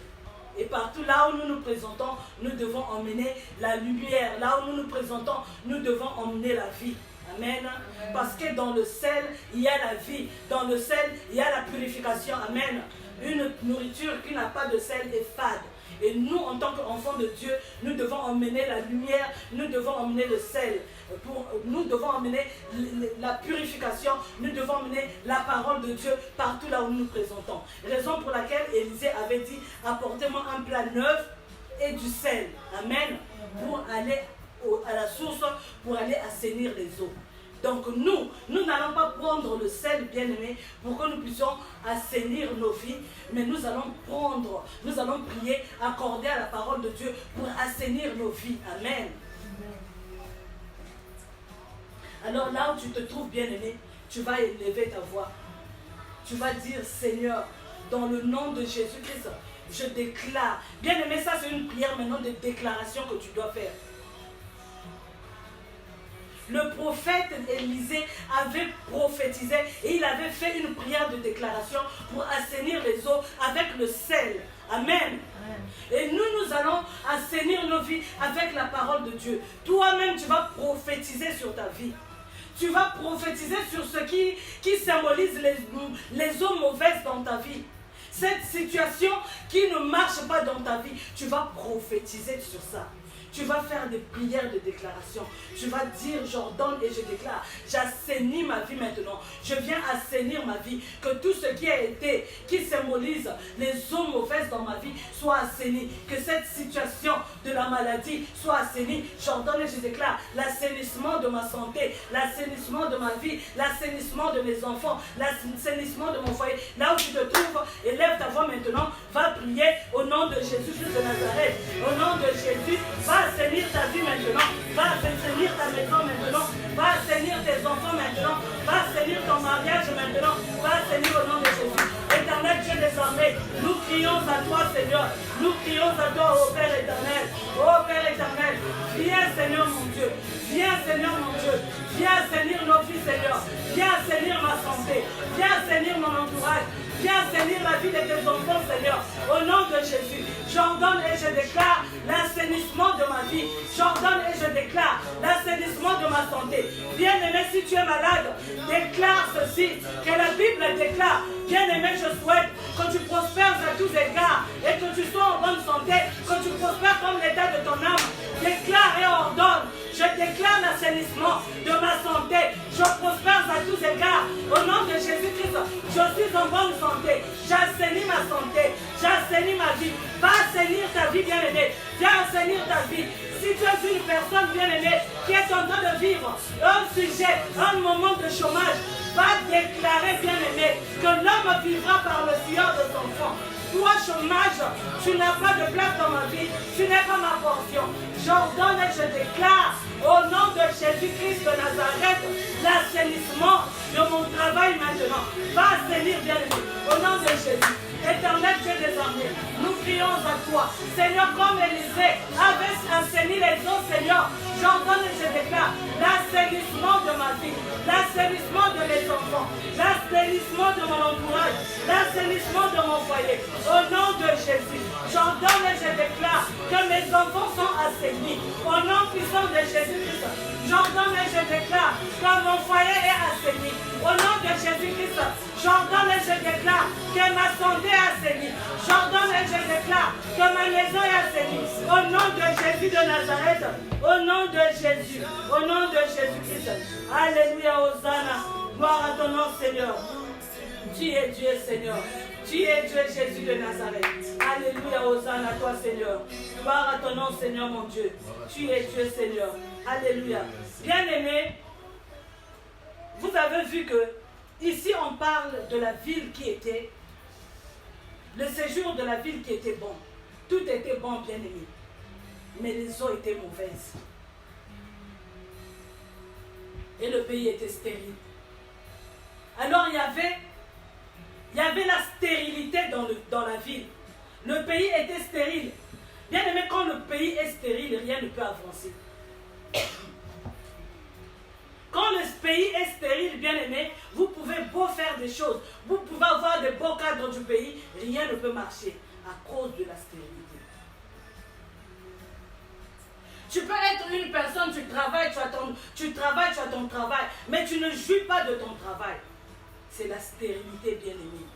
Et partout là où nous nous présentons, nous devons emmener la lumière. Là où nous nous présentons, nous devons emmener la vie. Amen. Parce que dans le sel, il y a la vie. Dans le sel, il y a la purification. Amen. Une nourriture qui n'a pas de sel est fade. Et nous, en tant qu'enfants de Dieu, nous devons emmener la lumière, nous devons emmener le sel. Nous devons emmener la purification, nous devons emmener la parole de Dieu partout là où nous nous présentons. Raison pour laquelle Élisée avait dit, apportez-moi un plat neuf et du sel. Amen. Pour aller à la source, pour aller assainir les eaux. Donc nous n'allons pas prendre le sel, bien-aimé, pour que nous puissions assainir nos vies, mais nous allons prier, accorder à la parole de Dieu pour assainir nos vies. Amen. Alors là où tu te trouves, bien-aimé, tu vas élever ta voix. Tu vas dire, Seigneur, dans le nom de Jésus-Christ, je déclare. Bien-aimé, ça c'est une prière maintenant de déclaration que tu dois faire. Le prophète Élisée avait prophétisé et il avait fait une prière de déclaration pour assainir les eaux avec le sel. Amen. Et nous allons assainir nos vies avec la parole de Dieu. Toi-même, tu vas prophétiser sur ta vie. Tu vas prophétiser sur ce qui symbolise les eaux mauvaises dans ta vie. Cette situation qui ne marche pas dans ta vie, tu vas prophétiser sur ça. Tu vas faire des prières de déclaration. Tu vas dire, j'ordonne et je déclare. J'assainis ma vie maintenant. Je viens assainir ma vie. Que tout ce qui a été, qui symbolise les eaux mauvaises dans ma vie, soit assaini. Que cette situation de la maladie soit assainie. J'ordonne et je déclare l'assainissement de ma santé, l'assainissement de ma vie, l'assainissement de mes enfants, l'assainissement de mon foyer. Là où tu te trouves, élève ta voix maintenant. Va prier au nom de Jésus-Christ de Nazareth. Au nom de Jésus, va assainir ta vie maintenant, va assainir ta maison maintenant, va assainir tes enfants maintenant, va assainir ton mariage maintenant, va assainir au nom de Jésus. Éternel Dieu des armées, nous crions à toi Seigneur, nous crions à toi ô Père éternel, viens Seigneur mon Dieu, viens Seigneur mon Dieu, viens assainir nos vies Seigneur, viens assainir ma santé, viens assainir mon entourage, viens assainir la vie de tes enfants Seigneur, au nom de Jésus. J'ordonne et je déclare l'assainissement de ma vie. J'ordonne et je déclare l'assainissement de ma santé. Bien-aimé, si tu es malade, déclare ceci, que la Bible déclare. Bien-aimé, je souhaite que tu prospères à tous égards et que tu sois en bonne santé, que tu prospères comme l'état de ton âme. Déclare et ordonne. Je déclare l'assainissement de ma santé. Je prospère à tous égards. Au nom de Jésus-Christ, je suis en bonne santé. J'assainis ma santé. J'assainis ma vie. Va assainir ta vie, bien-aimé. Viens assainir ta vie. Si tu es une personne bien-aimée qui est en train de vivre un sujet, un moment de chômage, va déclarer, bien-aimé, que l'homme vivra par le sueur de son front. Toi, chômage, tu n'as pas de place dans ma vie, tu n'es pas ma portion. J'ordonne et je déclare au nom de Jésus-Christ de Nazareth l'assainissement de mon travail maintenant. Va assainir, bien-aimé, au nom de Jésus. Éternel Dieu des armées, nous prions à toi. Seigneur, comme Élisée avait assaini les eaux, Seigneur, j'ordonne et je déclare l'assainissement de ma vie, l'assainissement de mes enfants, l'assainissement de mon entourage, l'assainissement de mon foyer. Au nom de Jésus, j'ordonne et je déclare que mes enfants sont assainis. Au nom puissant de Jésus-Christ, j'ordonne et je déclare que mon foyer est assaini. Au nom de Jésus-Christ, j'ordonne et je déclare que ma santé est assainie. J'ordonne et je déclare que ma maison est assainie. Au nom de Jésus de Nazareth, au nom de Jésus, au nom de Jésus-Christ. Alléluia, Hosanna. Gloire à ton nom, Seigneur. Tu es Dieu, Seigneur. Tu es Dieu, Jésus de Nazareth. Alléluia, Hosanna à toi, Seigneur. Gloire à ton nom, Seigneur, mon Dieu. Tu es Dieu, Seigneur. Alléluia. Bien-aimés, vous avez vu que ici on parle de la ville qui était, le séjour de la ville qui était bon. Tout était bon, bien-aimé. Mais les eaux étaient mauvaises. Et le pays était stérile. Alors il y avait la stérilité dans la ville. Le pays était stérile. Bien aimé, quand le pays est stérile, rien ne peut avancer. Quand le pays est stérile, bien aimé, vous pouvez beau faire des choses. Vous pouvez avoir des beaux cadres du pays, rien ne peut marcher à cause de la stérilité. Tu peux être une personne, tu travailles, tu as ton travail, mais tu ne jouis pas de ton travail. C'est la stérilité, bien-aimée.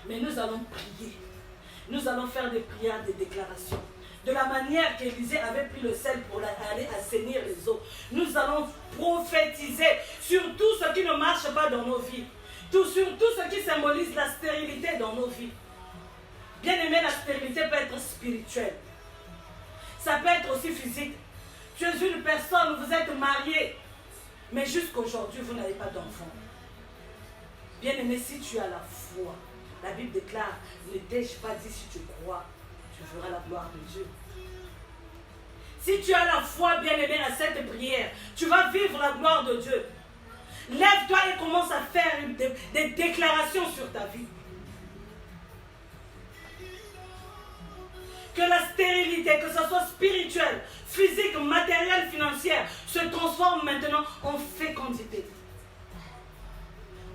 Mais nous allons prier. Nous allons faire des prières, des déclarations. De la manière qu'Élisée avait pris le sel pour aller assainir les eaux. Nous allons prophétiser sur tout ce qui ne marche pas dans nos vies. Sur tout ce qui symbolise la stérilité dans nos vies. Bien-aimé, la stérilité peut être spirituelle. Ça peut être aussi physique. Tu es une personne, vous êtes marié, mais jusqu'aujourd'hui, vous n'avez pas d'enfant. Bien-aimé, si tu as la foi, la Bible déclare, ne t'ai-je pas dit si tu crois, tu verras la gloire de Dieu. Si tu as la foi, bien-aimé, à cette prière, tu vas vivre la gloire de Dieu. Lève-toi et commence à faire des déclarations sur ta vie. Que la stérilité, que ce soit spirituelle, physique, matérielle, financière, se transforme maintenant en fécondité.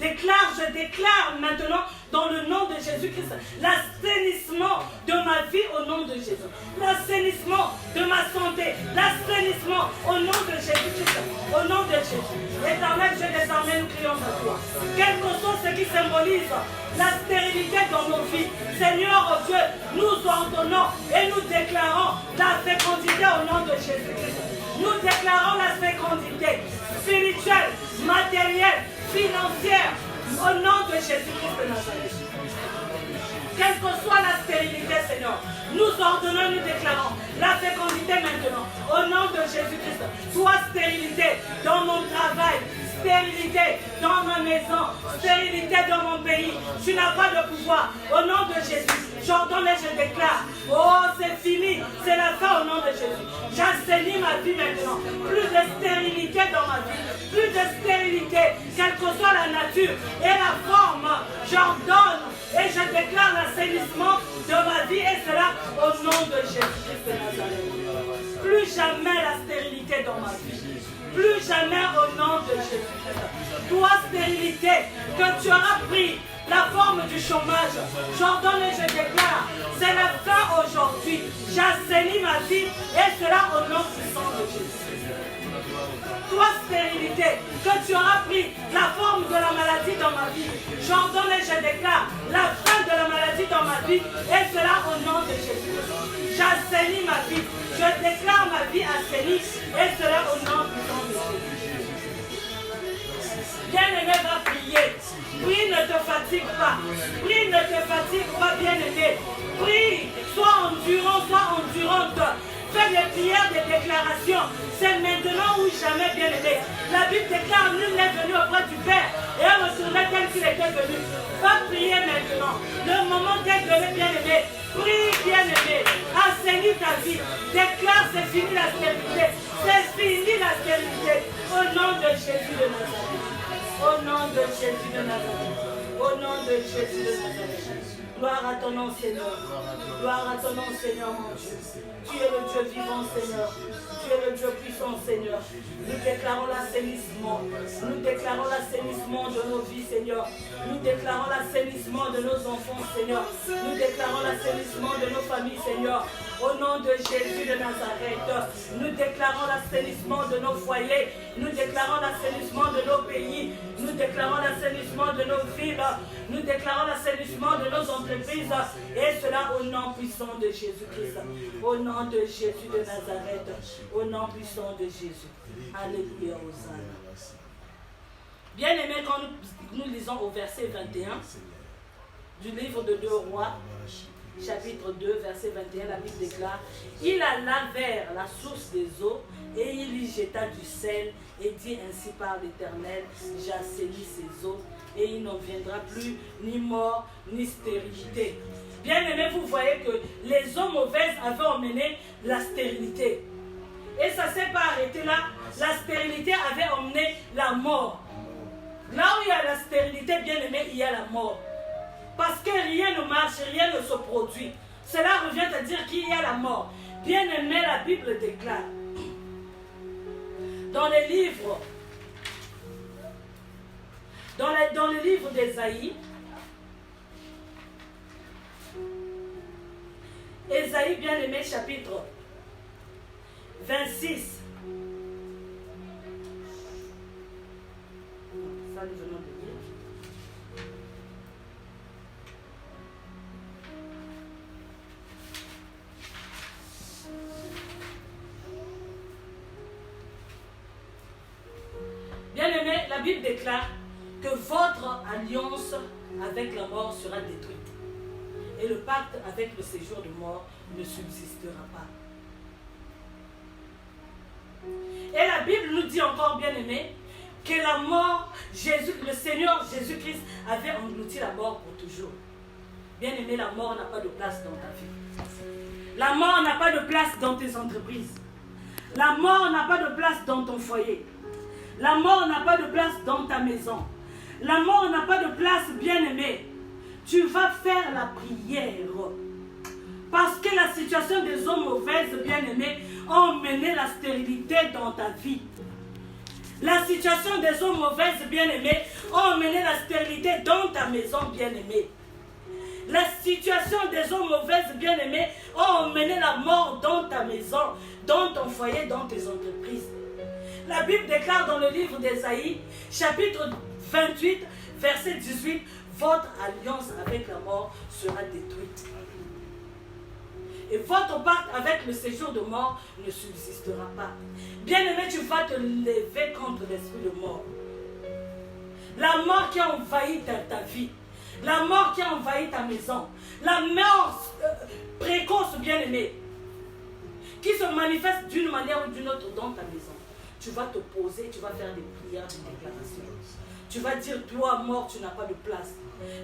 Je déclare maintenant dans le nom de Jésus-Christ l'assainissement de ma vie au nom de Jésus. L'assainissement de ma santé. L'assainissement au nom de Jésus-Christ. Au Au nom de Jésus. Éternel Dieu des armées, nous crions à toi. Quel que soit ce qui symbolise la stérilité dans nos vies, Seigneur oh Dieu, nous ordonnons et nous déclarons la fécondité au nom de Jésus-Christ. Nous déclarons la fécondité spirituelle, matérielle, financière, au nom de Jésus-Christ de Nazareth. Quelle que soit la stérilité, Seigneur, nous ordonnons, nous déclarons la fécondité maintenant. Au nom de Jésus-Christ, soit stérilité dans mon travail, stérilité dans ma maison, stérilité dans mon pays. Tu n'as pas de pouvoir. Au nom de Jésus, j'ordonne et je déclare. Oh, c'est fini. C'est la fin au nom de Jésus. J'assainis ma vie maintenant. Plus de stérilité dans ma vie. Plus de stérilité, quelle que soit la nature et la forme. J'ordonne et je déclare l'assainissement de ma vie et cela au nom de Jésus-Christ de Nazareth. Plus jamais la stérilité dans ma vie. Plus jamais au nom de Jésus-Christ. Toi, stérilité, que tu auras pris la forme du chômage, j'ordonne et je déclare, c'est la fin aujourd'hui. J'assainis ma vie et cela au nom puissant de Jésus. Toi, stérilité, que tu auras pris la forme de la maladie dans ma vie, j'ordonne et je déclare la fin de la maladie dans ma vie et cela au nom de Jésus. J'assainis ma vie, je déclare ma vie assainie et cela au nom puissant de Jésus. Bien-aimé, va prier. Prie, ne te fatigue pas. Prie, ne te fatigue pas, bien-aimé. Prie, sois endurant, sois endurante. Fais des prières, des déclarations. C'est maintenant ou jamais, bien-aimé. La Bible déclare, nul n'est venu auprès du Père et retourner tel qu'il était venu. Va prier maintenant. Le moment d'être donné, bien-aimé. Prie, bien-aimé. Assainis ta vie. Déclare, c'est fini la stérilité. C'est fini la stérilité. Au nom de Jésus de Nazareth. Au nom de Jésus de Nazareth. Au nom de Jésus de Nazareth. Gloire à ton nom, Seigneur. Gloire à ton nom, Seigneur, mon Dieu. Tu es le Dieu vivant, Seigneur. Tu es le Dieu puissant, Seigneur. Nous déclarons l'assainissement. Nous déclarons l'assainissement de nos vies, Seigneur. Nous déclarons l'assainissement de nos enfants, Seigneur. Nous déclarons l'assainissement de nos familles, Seigneur. Au nom de Jésus de Nazareth, nous déclarons l'assainissement de nos foyers. Nous déclarons l'assainissement de nos pays. Nous déclarons l'assainissement de nos villes. Nous déclarons l'assainissement de nos entreprises. Et cela au nom puissant de Jésus-Christ. Au nom de Jésus de Nazareth. Au nom puissant de Jésus. Alléluia, Hosanna. Bien-aimés, quand nous lisons au verset 21 du livre de 2 Rois, chapitre 2, verset 21, la Bible déclare: il alla vers la source des eaux et il y jeta du sel et dit ainsi par l'Éternel: j'assainis ces eaux et il n'en viendra plus ni mort ni stérilité. Bien aimé, vous voyez que les eaux mauvaises avaient emmené la stérilité. Et ça ne s'est pas arrêté là. La stérilité avait emmené la mort. Là où il y a la stérilité, bien aimé, il y a la mort. Parce que rien ne marche, rien ne se produit. Cela revient à dire qu'il y a la mort. Bien aimé, la Bible déclare dans les livres, dans le livre d'Ésaïe, Ésaïe, bien aimé, chapitre 26. Ça, nous venons de lire. Bien-aimé, la Bible déclare que votre alliance avec la mort sera détruite. Et le pacte avec le séjour de mort ne subsistera pas. Et la Bible nous dit encore, bien-aimé, que la mort, le Seigneur Jésus-Christ avait englouti la mort pour toujours. Bien-aimé, la mort n'a pas de place dans ta vie. La mort n'a pas de place dans tes entreprises. La mort n'a pas de place dans ton foyer. La mort n'a pas de place dans ta maison. La mort n'a pas de place, bien-aimé. Tu vas faire la prière. Parce que la situation des hommes mauvaises, bien-aimés, a mené la stérilité dans ta vie. La situation des hommes mauvaises, bien-aimés, a mené la stérilité dans ta maison, bien-aimé. La situation des hommes mauvaises, bien-aimés, a mené la mort dans ta maison, dans ton foyer, dans tes entreprises. La Bible déclare dans le livre d'Ésaïe, chapitre 28, verset 18, votre alliance avec la mort sera détruite. Et votre pacte avec le séjour de mort ne subsistera pas. Bien-aimé, tu vas te lever contre l'esprit de mort. La mort qui a envahi ta vie. La mort qui a envahi ta maison. La mort précoce, bien-aimé, qui se manifeste d'une manière ou d'une autre dans ta maison. Tu vas te poser, tu vas faire des prières, des déclarations. Tu vas dire, toi, mort, tu n'as pas de place.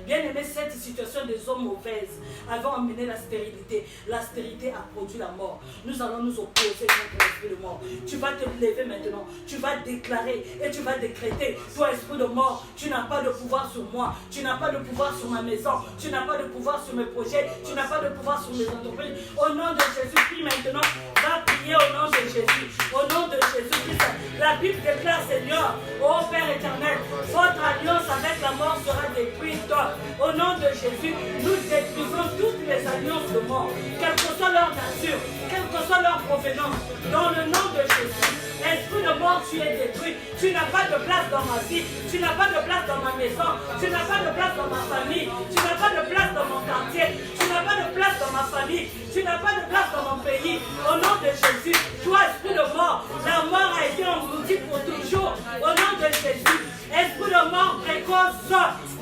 Bien aimé, cette situation des hommes mauvaises avait emmené la stérilité. La stérilité a produit la mort. Nous allons nous opposer contre l'esprit de mort. Tu vas te lever maintenant. Tu vas déclarer et tu vas décréter. Toi, esprit de mort, tu n'as pas de pouvoir sur moi. Tu n'as pas de pouvoir sur ma maison. Tu n'as pas de pouvoir sur mes projets. Tu n'as pas de pouvoir sur mes entreprises. Au nom de Jésus, prie maintenant. Va prier au nom de Jésus. Au nom de Jésus-Christ. La Bible déclare, Seigneur, ô Père éternel, votre alliance avec la mort sera détruite. Au nom de Jésus, nous détruisons toutes les alliances de mort, quelle que soit leur nature, quelle que soit leur provenance. Dans le nom de Jésus, esprit de mort, tu es détruit. Tu n'as pas de place dans ma vie, tu n'as pas de place dans ma maison, tu n'as pas de place dans ma famille, tu n'as pas de place dans mon quartier, tu n'as pas de place dans ma famille, tu n'as pas de place dans mon pays. Au nom de Jésus, toi, esprit de mort, la mort a été engloutie pour toujours. Au nom de Jésus, esprit de mort précoce,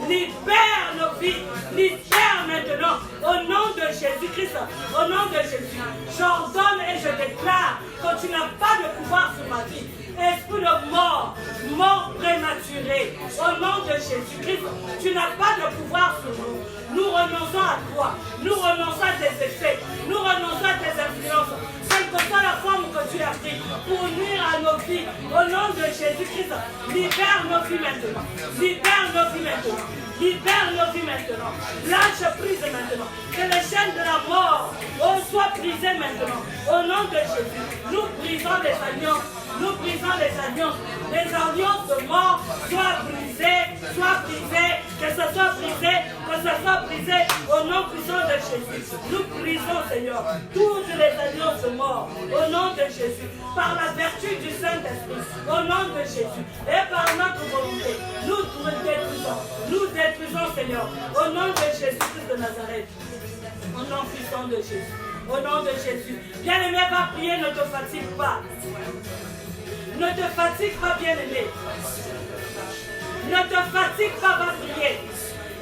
libère nos vies, libère maintenant, au nom de Jésus-Christ, au nom de Jésus. J'ordonne et je déclare que tu n'as pas de pouvoir sur ma vie. Esprit de mort, mort prématurée, au nom de Jésus-Christ, tu n'as pas de pouvoir sur nous. Nous renonçons à toi, nous renonçons à tes effets, nous renonçons à tes influences. Quelle que soit la forme que tu as pris pour nuire à nos vies, au nom de Jésus-Christ, libère nos vies maintenant. Libère nos vies maintenant. Libère nos vies maintenant. Lâche prise maintenant. Que les chaînes de la mort soient brisées maintenant. Au nom de Jésus, nous brisons les alliances. Nous brisons les alliances. Les alliances de mort soient brisées, que ce soit brisé, que ce soit brisé au nom puissant de Jésus. Nous brisons, Seigneur, toutes les alliances de mort au nom de Jésus, par la vertu du Saint-Esprit, au nom de Jésus, et par notre volonté. Nous détruisons, Seigneur, au nom de Jésus-Christ de Nazareth, au nom puissant de Jésus, au nom de Jésus. Bien-aimé, va prier, ne te fatigue pas. Ne te fatigue pas, bien-aimé. Ne te fatigue pas, va prier.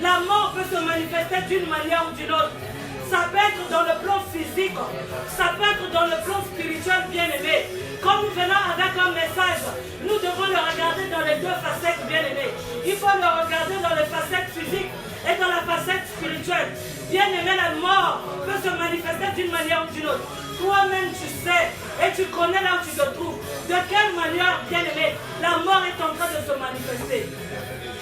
La mort peut se manifester d'une manière ou d'une autre. Ça peut être dans le plan physique, ça peut être dans le plan spirituel, bien-aimé. Quand nous venons avec un message, nous devons le regarder dans les deux facettes, bien-aimé. Il faut le regarder dans les facettes physiques et dans la facette spirituelle. Bien-aimé, la mort peut se manifester d'une manière ou d'une autre. Toi-même, tu sais et tu connais là où tu te trouves. De quelle manière, bien-aimé, la mort est en train de se manifester.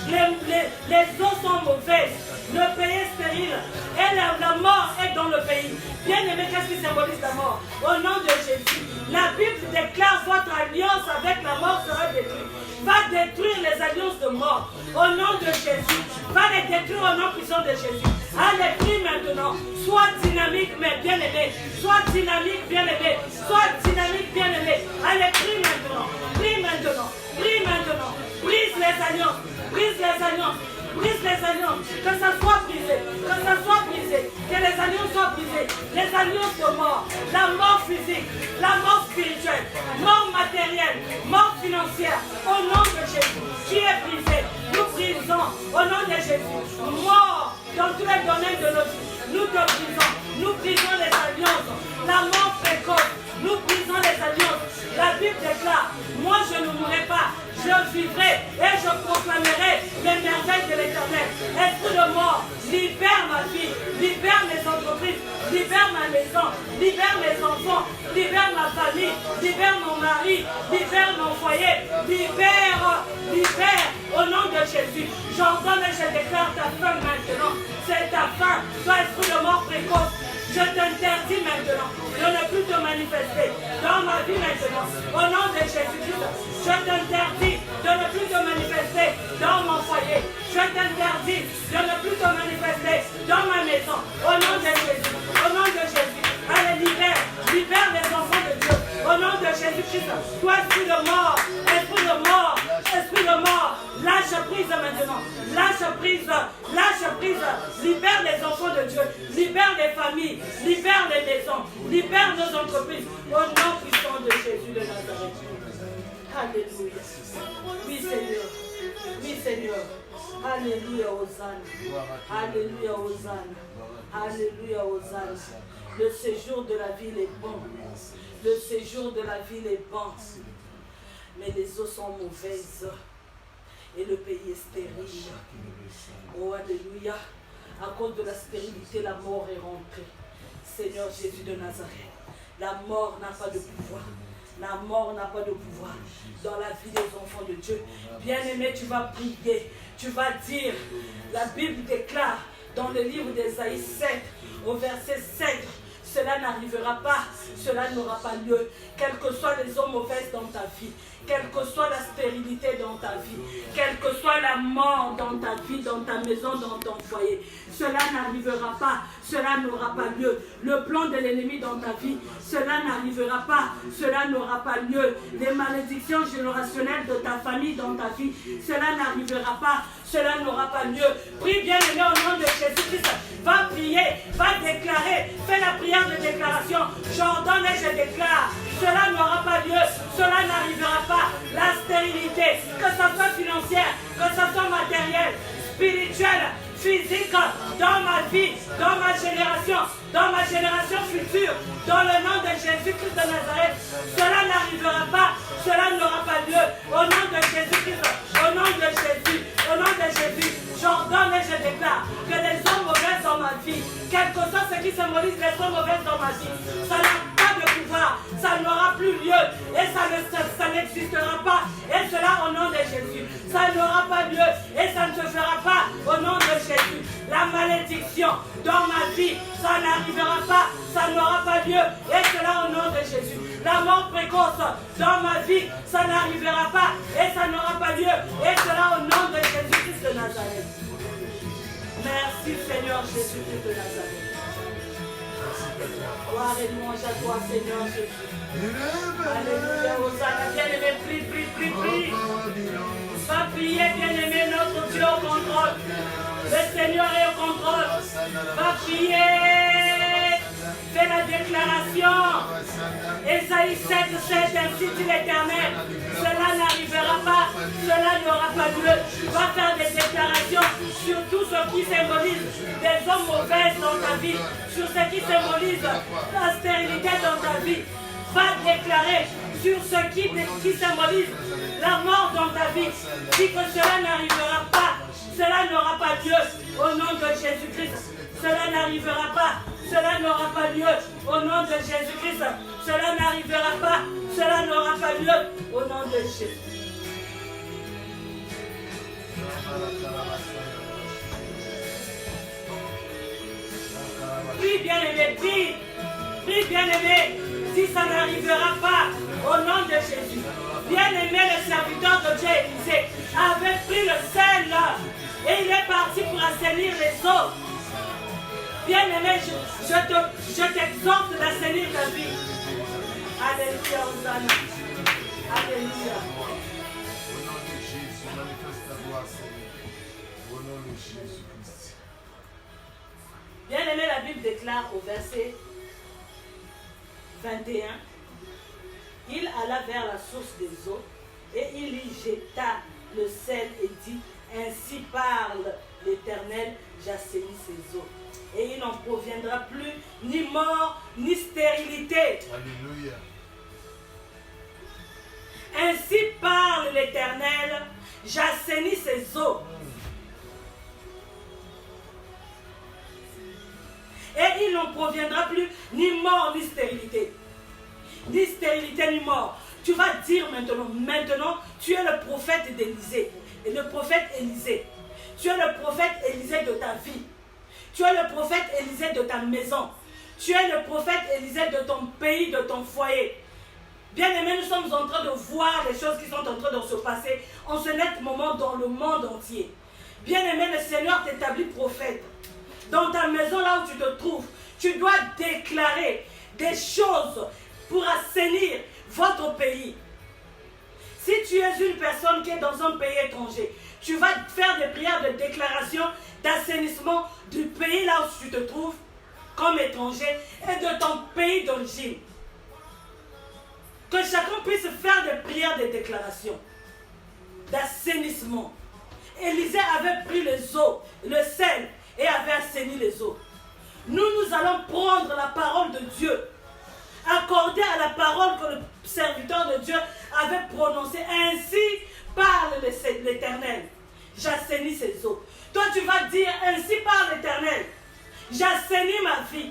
Les eaux sont mauvaises, le pays est stérile et la mort est dans le pays. Bien-aimé, qu'est-ce qui symbolise la mort? Au nom de Jésus, la Bible déclare votre alliance avec la mort sera détruite. Va détruire les alliances de mort au nom de Jésus. Va les détruire au nom puissant de Jésus. Allez, prie maintenant. Sois dynamique, mais bien-aimé. Sois dynamique, bien-aimé. Sois dynamique, bien-aimé. Allez, prie maintenant. Prie maintenant. Prie maintenant. Brise les alliances. Brise les alliances. Brise les alliances. Que ça soit brisé. Que ça soit brisé. Que les alliances soient brisées. Les alliances de mort. La mort physique. La mort spirituelle. Mort matérielle. Mort financière. Au nom de Jésus. Qui est brisé. Nous brisons. Au nom de Jésus. Mort dans tous les domaines de notre vie. Nous te brisons. Nous brisons les alliances. La mort précoce. Nous brisons les alliances. La Bible déclare, moi je ne mourrai pas, je vivrai et je proclamerai les merveilles de l'Éternel. Esprit de mort, libère ma vie, libère mes entreprises, libère ma maison, libère mes enfants, libère ma famille, libère mon mari, libère mon foyer, libère, au nom de Jésus. J'ordonne et je déclare ta fin maintenant. C'est ta fin, toi esprit de mort précoce. Je t'interdis maintenant de ne plus te manifester dans ma vie maintenant. Au nom de Jésus-Christ, je t'interdis de ne plus te manifester dans mon foyer. Je t'interdis de ne plus te manifester dans ma maison. Au nom de Jésus, au nom de Jésus. Allez, libère les enfants de Dieu. Au nom de Jésus-Christ, toi esprit de mort, prise, lâche prise. Libère les enfants de Dieu, libère les familles, libère les maisons, libère nos entreprises. Au nom puissant de Jésus de Nazareth. Alléluia. Oui, Seigneur. Oui, Seigneur. Alléluia, Hosanna. Alléluia, Hosanna. Alléluia, Hosanna. Le séjour de la ville est bon. Le séjour de la ville est bon. Mais les eaux sont mauvaises. Et le pays est stérile. Oh, Alléluia. À cause de la stérilité, la mort est rentrée. Seigneur Jésus de Nazareth, la mort n'a pas de pouvoir. La mort n'a pas de pouvoir dans la vie des enfants de Dieu. Bien-aimé, tu vas prier. Tu vas dire, la Bible déclare dans le livre d'Ésaïe 7, au verset 7, cela n'arrivera pas, cela n'aura pas lieu. Quelles que soient les eaux mauvaises dans ta vie, quelle que soit la stérilité dans ta vie, quelle que soit la mort dans ta vie, dans ta maison, dans ton foyer, cela n'arrivera pas, cela n'aura pas lieu. Le plan de l'ennemi dans ta vie, cela n'arrivera pas, cela n'aura pas lieu. Les malédictions générationnelles de ta famille dans ta vie, cela n'arrivera pas, cela n'aura pas lieu. Prie bien aimé au nom de Jésus-Christ. Va prier, va déclarer, fais la prière de déclaration. J'ordonne et je déclare, cela n'aura pas lieu, cela n'arrivera pas. La stérilité, que ce soit financière, que ce soit matérielle, spirituelle, physique, dans ma vie, dans ma génération future, dans le nom de Jésus-Christ de Nazareth, cela n'arrivera pas, cela n'aura pas lieu. Au nom de Jésus-Christ, au nom de Jésus, au nom de Jésus, j'ordonne et je déclare que les eaux mauvaises dans ma vie, quel que soit ce qui symbolise les eaux mauvaises dans ma vie, ça n'a pas de pouvoir, ça n'aura plus lieu et ça n'existera pas. Et cela au nom de Jésus, ça n'aura pas lieu et ça ne se fera pas au nom de Jésus. La malédiction dans ma vie, ça n'arrivera pas, ça n'aura pas lieu et cela au nom de Jésus. La mort précoce dans ma vie, ça n'arrivera pas et ça n'aura pas lieu et cela au nom de Jésus-Christ de Nazareth. Merci Seigneur Jésus-Christ de Nazareth. Gloire et louange à toi Seigneur Jésus. Alléluia, Hosanna. Bien-aimé, prie. Va prier, bien-aimé, notre Dieu au contrôle. Le Seigneur est au contrôle. Va prier. Fais la déclaration. Ésaïe 7, ainsi dit l'Éternel. Cela n'arrivera pas, cela n'aura pas lieu. Va faire des déclarations sur tout ce qui symbolise des hommes mauvaises dans ta vie, sur ce qui symbolise la stérilité dans ta vie. Va déclarer sur ce qui symbolise la mort dans ta vie. Dis que cela n'arrivera pas, cela n'aura pas lieu au nom de Jésus-Christ. Cela n'arrivera pas, cela n'aura pas lieu au nom de Jésus-Christ. Cela n'arrivera pas, cela n'aura pas lieu au nom de Jésus. Prie bien-aimé, prie bien-aimé. Si ça n'arrivera pas au nom de Jésus. Bien-aimé, le serviteur de Dieu Élisée avait pris le sel et il est parti pour assainir les eaux. Bien-aimé, je t'exhorte d'assainir ta vie. Alléluia, Hosanna. Alléluia. Au nom de Jésus, manifeste ta gloire, Seigneur. Au nom de Jésus-Christ. Bien-aimé, la Bible déclare au verset 21, il alla vers la source des eaux et il y jeta le sel et dit, ainsi parle l'Éternel, j'assainis ces eaux. Et il n'en proviendra plus ni mort ni stérilité. Alléluia. Ainsi parle l'Éternel, j'assainis ces eaux. Et il n'en proviendra plus ni mort ni stérilité. Ni stérilité ni mort. Tu vas dire maintenant, tu es le prophète d'Élisée. Et le prophète Élisée. Tu es le prophète Élisée de ta vie. Tu es le prophète Élisée de ta maison. Tu es le prophète Élisée de ton pays, de ton foyer. Bien-aimés, nous sommes en train de voir les choses qui sont en train de se passer en ce net moment dans le monde entier. Bien-aimé, le Seigneur t'établit prophète. Dans ta maison, là où tu te trouves, tu dois déclarer des choses pour assainir votre pays. Si tu es une personne qui est dans un pays étranger, Tu vas faire des prières de déclaration, d'assainissement du pays là où tu te trouves, comme étranger, et de ton pays d'origine. Que chacun puisse faire des prières de déclaration, d'assainissement. Élisée avait pris les eaux, le sel, et avait assaini les eaux. Nous allons prendre la parole de Dieu, accorder à la parole que le serviteur de Dieu avait prononcée. Ainsi parle l'Éternel. J'assainis ces eaux. Toi, tu vas dire, ainsi parle l'Éternel. J'assainis ma vie.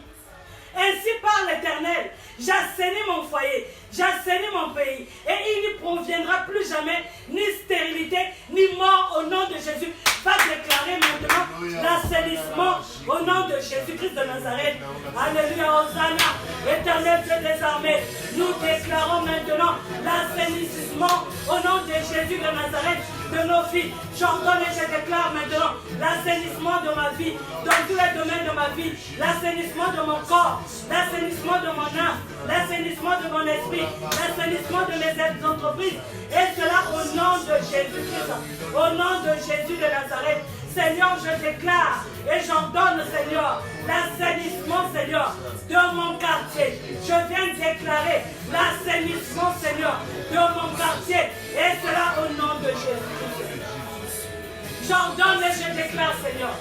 Ainsi parle l'Éternel. J'assainis mon foyer. J'assainis mon pays. Et il n'y proviendra plus jamais ni stérilité, ni mort au nom de Jésus. Va déclarer maintenant l'assainissement au nom de Jésus-Christ de Nazareth. Alléluia, Hosanna. Éternel Dieu des armées, nous déclarons maintenant l'assainissement au nom de Jésus de Nazareth de nos vies. J'ordonne et je déclare maintenant l'assainissement de ma vie, dans tous les domaines de ma vie, l'assainissement de mon corps, l'assainissement de mon âme, l'assainissement de mon esprit, l'assainissement de mes entreprises, et cela au nom de Jésus-Christ, au nom de Jésus de Nazareth. Seigneur, je déclare et j'ordonne, Seigneur, l'assainissement, Seigneur, de mon quartier. Je viens déclarer l'assainissement, Seigneur, de mon quartier, et cela au nom de Jésus. J'ordonne et je déclare, Seigneur,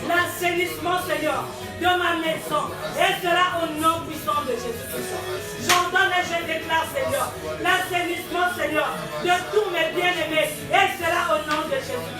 l'assainissement, Seigneur, de ma maison, et cela au nom puissant de Jésus-Christ. J'ordonne et je déclare, Seigneur, l'assainissement, Seigneur, de tous mes bien-aimés, et cela au nom de Jésus-Christ.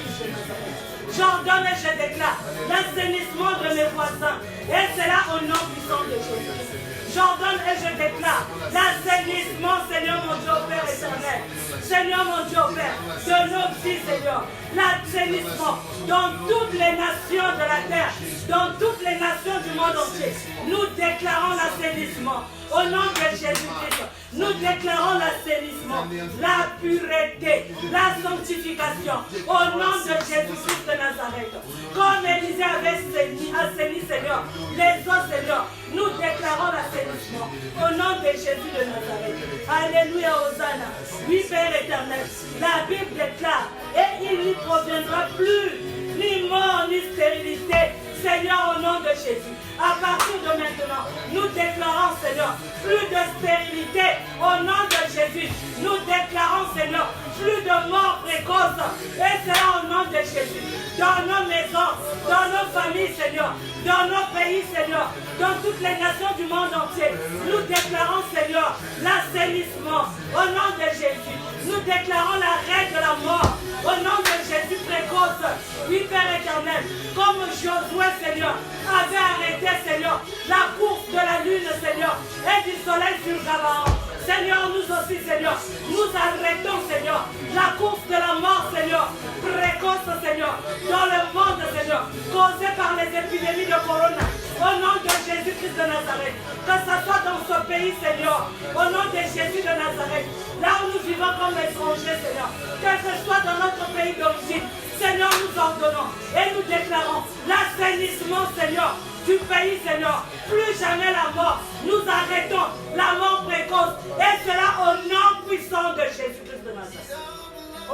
J'ordonne et je déclare l'assainissement de mes voisins, et cela au nom puissant de Jésus. J'ordonne et je déclare l'assainissement, Seigneur mon Dieu, Père éternel. Seigneur mon Dieu, Père, de nos vies, Seigneur. L'assainissement dans toutes les nations de la terre, dans toutes les nations du monde entier. Nous déclarons l'assainissement. Au nom de Jésus-Christ, nous déclarons l'assainissement, la pureté, la sanctification. Au nom de Jésus-Christ de Nazareth. Comme Élisée avait assaini, Seigneur, les eaux, Seigneur, nous déclarons l'assainissement. Au nom de Jésus de Nazareth. Alléluia, Hosanna. Oui, Père éternel, la Bible déclare, et il n'y proviendra plus ni mort, ni stérilité. Seigneur, au nom de Jésus, à partir de maintenant, nous déclarons, Seigneur, plus de stérilité. Au nom de Jésus, nous déclarons, Seigneur, plus de mort précoce. Et cela au nom de Jésus, dans nos maisons, dans nos familles, Seigneur, dans nos pays, Seigneur, dans toutes les nations du monde entier. Nous déclarons, Seigneur, l'assainissement. Au nom de Jésus, nous déclarons l'arrêt de la mort. Au nom de Jésus précoce. Oui, Père éternel, comme Josué, Seigneur, avait arrêté, Seigneur, la course de la lune, Seigneur, et du soleil sur Gabaon. Seigneur, nous aussi, Seigneur, nous arrêtons, Seigneur, la course de la mort, Seigneur, précoce, Seigneur, dans le monde, Seigneur, causée par les épidémies de Corona. Au nom de Jésus-Christ de Nazareth, que ce soit dans ce pays, Seigneur, au nom de Jésus de Nazareth, là où nous vivons comme étrangers, Seigneur, quel que soit dans notre pays d'origine, Seigneur, nous ordonnons et nous déclarons l'assainissement, Seigneur, du pays, Seigneur. Plus jamais la mort. Nous arrêtons la mort précoce. Et cela au nom puissant de Jésus-Christ de Nazareth.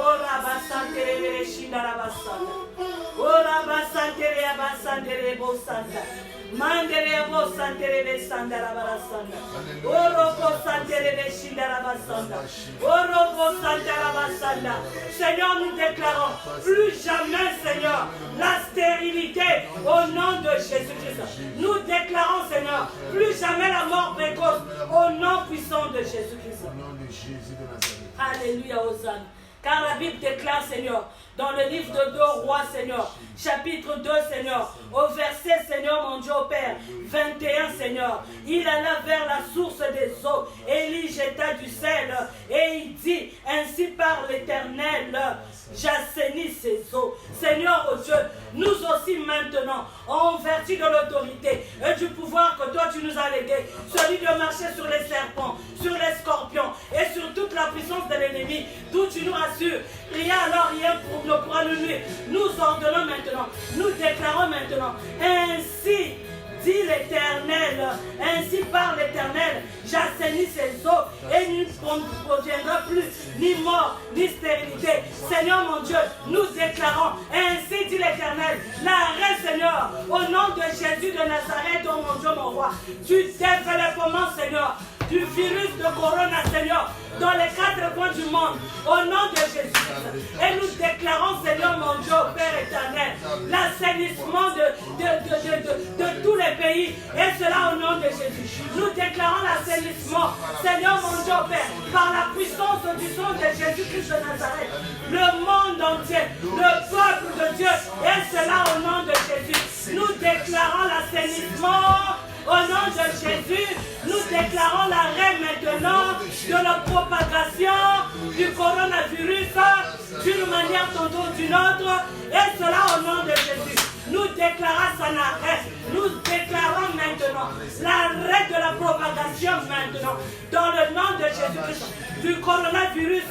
Oh, Rabassantere Bereshinda Rabassanda. Oh, Rabassantere Abassantere Bosanda. Mandere Bosantere Besanda Rabarasanda. Oh, Robo Santere Beshinda Rabasanda. Oh, Robo Santa Rabasanda. Seigneur, nous déclarons plus jamais, Seigneur, la stérilité au nom de Jésus-Christ. Nous déclarons, Seigneur, plus jamais la mort précoce au nom puissant de Jésus-Christ. Au nom de Jésus de Nazareth. Alléluia, Hosanna. Car la Bible déclare, Seigneur, dans le livre de 2 Rois, Seigneur, chapitre 2, Seigneur, au verset, Seigneur, mon Dieu, au Père, 21, Seigneur, il alla vers la source des eaux, et il y jeta du sel, et il dit, ainsi par l'Éternel, j'assainis ces eaux. Seigneur, oh Dieu, nous aussi maintenant, en vertu de l'autorité et du pouvoir que toi tu nous as légué, celui de marcher sur les serpents, sur les scorpions et sur toute la puissance de l'ennemi, d'où tu nous rassures, rien alors rien ne pourra nous nuire. Nous ordonnons maintenant, nous déclarons maintenant, ainsi dit l'Éternel, ainsi par l'Éternel, j'assainis ces eaux et il ne proviendra plus ni mort, ni stérilité. Seigneur mon Dieu, nous déclarons, ainsi dit l'Éternel, l'arrêt, Seigneur, au nom de Jésus de Nazareth, oh mon Dieu, mon roi, du développement, Seigneur, du virus de Corona, Seigneur, dans les 4 coins du monde, au nom de Jésus. Et nous déclarons, Seigneur mon Dieu, Père éternel, l'assainissement de tous les pays, et cela au nom de Jésus. Nous déclarons l'assainissement, Seigneur mon Dieu, Père, par la puissance du sang de Jésus-Christ de Nazareth, le monde entier, le peuple de Dieu, et cela au nom de Jésus. Nous déclarons l'assainissement au nom de Jésus. Nous déclarons l'arrêt maintenant de la propagation du coronavirus d'une manière tantôt d'une autre, et cela au nom de Jésus. Nous déclarons son arrêt. Nous déclarons maintenant l'arrêt de la propagation maintenant, dans le nom de Jésus-Christ, du coronavirus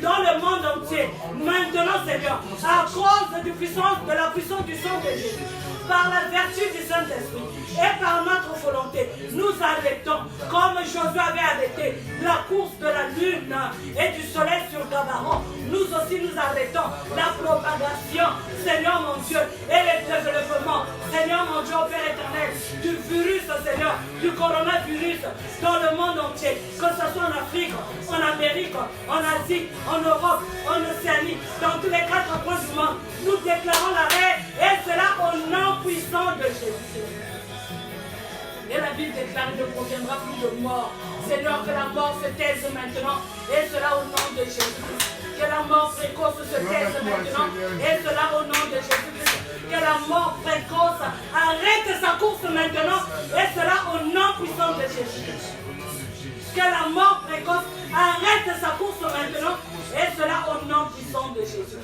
dans le monde entier. Maintenant, Seigneur, à cause de la puissance du sang de Jésus, par la vertu du Saint-Esprit et par notre volonté, nous arrêtons, comme Josué avait arrêté la course de la lune et du soleil sur Gabaron. Nous aussi nous arrêtons la propagation, Seigneur mon Dieu, et le développement, Seigneur mon Dieu, Père éternel, du virus, Seigneur, du coronavirus dans le monde entier, que ce soit en Afrique, en Amérique, en Asie, en Europe, en Océanie, dans tous les 4 coins du monde. Nous déclarons l'arrêt, et cela au nom puissant de Jésus. Et la Bible déclare qu'il ne proviendra plus de mort. Seigneur, que la mort se taise maintenant, et cela au nom de Jésus. Que la mort précoce se taise maintenant, et cela au nom de Jésus. Que la mort précoce arrête sa course maintenant, et cela au nom puissant de Jésus. Que la mort précoce arrête sa course maintenant, et cela au nom puissant de Jésus.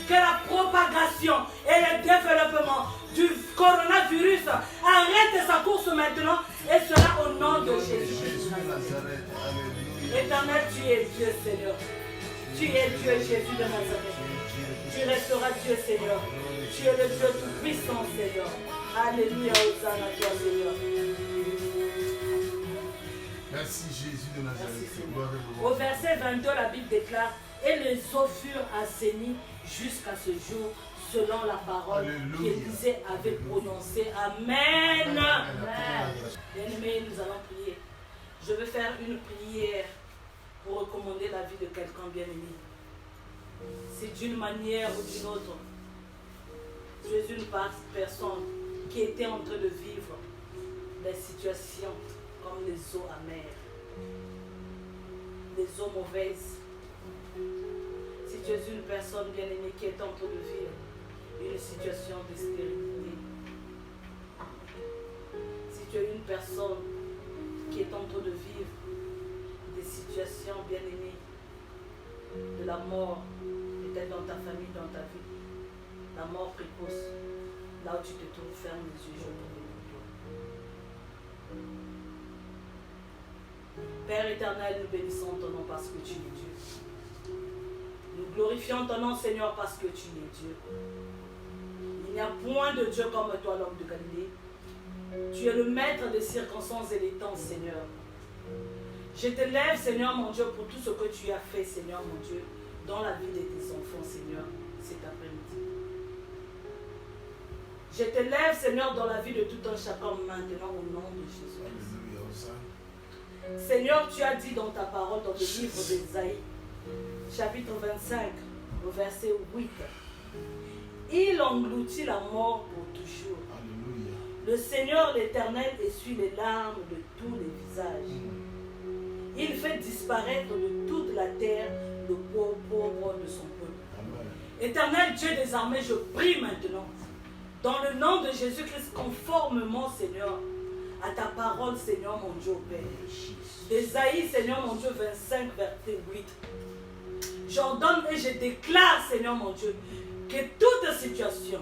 Que la propagation et le développement du coronavirus arrête sa course maintenant, et cela au nom de Jésus. Éternel, tu es Dieu, Seigneur. Tu es Dieu, Jésus de Nazareth. Tu resteras Dieu, Seigneur. Tu es le Dieu tout-puissant, Seigneur. Alléluia, Hosanna à toi, Seigneur. Merci, Jésus de Nazareth. Au verset 22, la Bible déclare: et les eaux furent assainies jusqu'à ce jour, selon la parole qu'Élisée avait prononcée. Amen. Bien-aimés, nous allons prier. Je vais faire une prière pour recommander la vie de quelqu'un bien-aimé. C'est d'une manière ou d'une autre. Tu es une personne qui était en train de vivre des situations comme les eaux amères, les eaux mauvaises. Si tu es une personne bien-aimée qui est en train de vivre une situation de stérilité, si tu es une personne qui est en train de vivre des situations bien-aimées, de la mort, peut-être dans ta famille, dans ta vie, la mort précoce, là où tu te trouves, ferme les yeux, je prie pour toi. Père éternel, nous bénissons ton nom parce que tu es Dieu. Nous glorifions ton nom, Seigneur, parce que tu es Dieu. Il n'y a point de Dieu comme toi, l'homme de Galilée. Tu es le maître des circonstances et des temps, Seigneur. Je te lève, Seigneur, mon Dieu, pour tout ce que tu as fait, Seigneur, mon Dieu, dans la vie de tes enfants, Seigneur, cet après-midi. Je te lève, Seigneur, dans la vie de tout un chacun maintenant, au nom de Jésus. Seigneur, tu as dit dans ta parole, dans le livre d'Ésaïe, chapitre 25, au verset 8, il engloutit la mort pour toujours. Alléluia. Le Seigneur l'Éternel essuie les larmes de tous les visages. Il fait disparaître de toute la terre le pauvre de son peuple. Amen. Éternel Dieu des armées, je prie maintenant, dans le nom de Jésus-Christ, conformément, Seigneur, à ta parole, Seigneur mon Dieu, Père. D'Ésaïe, Seigneur mon Dieu, 25, verset 8. J'ordonne et je déclare, Seigneur mon Dieu, que toute situation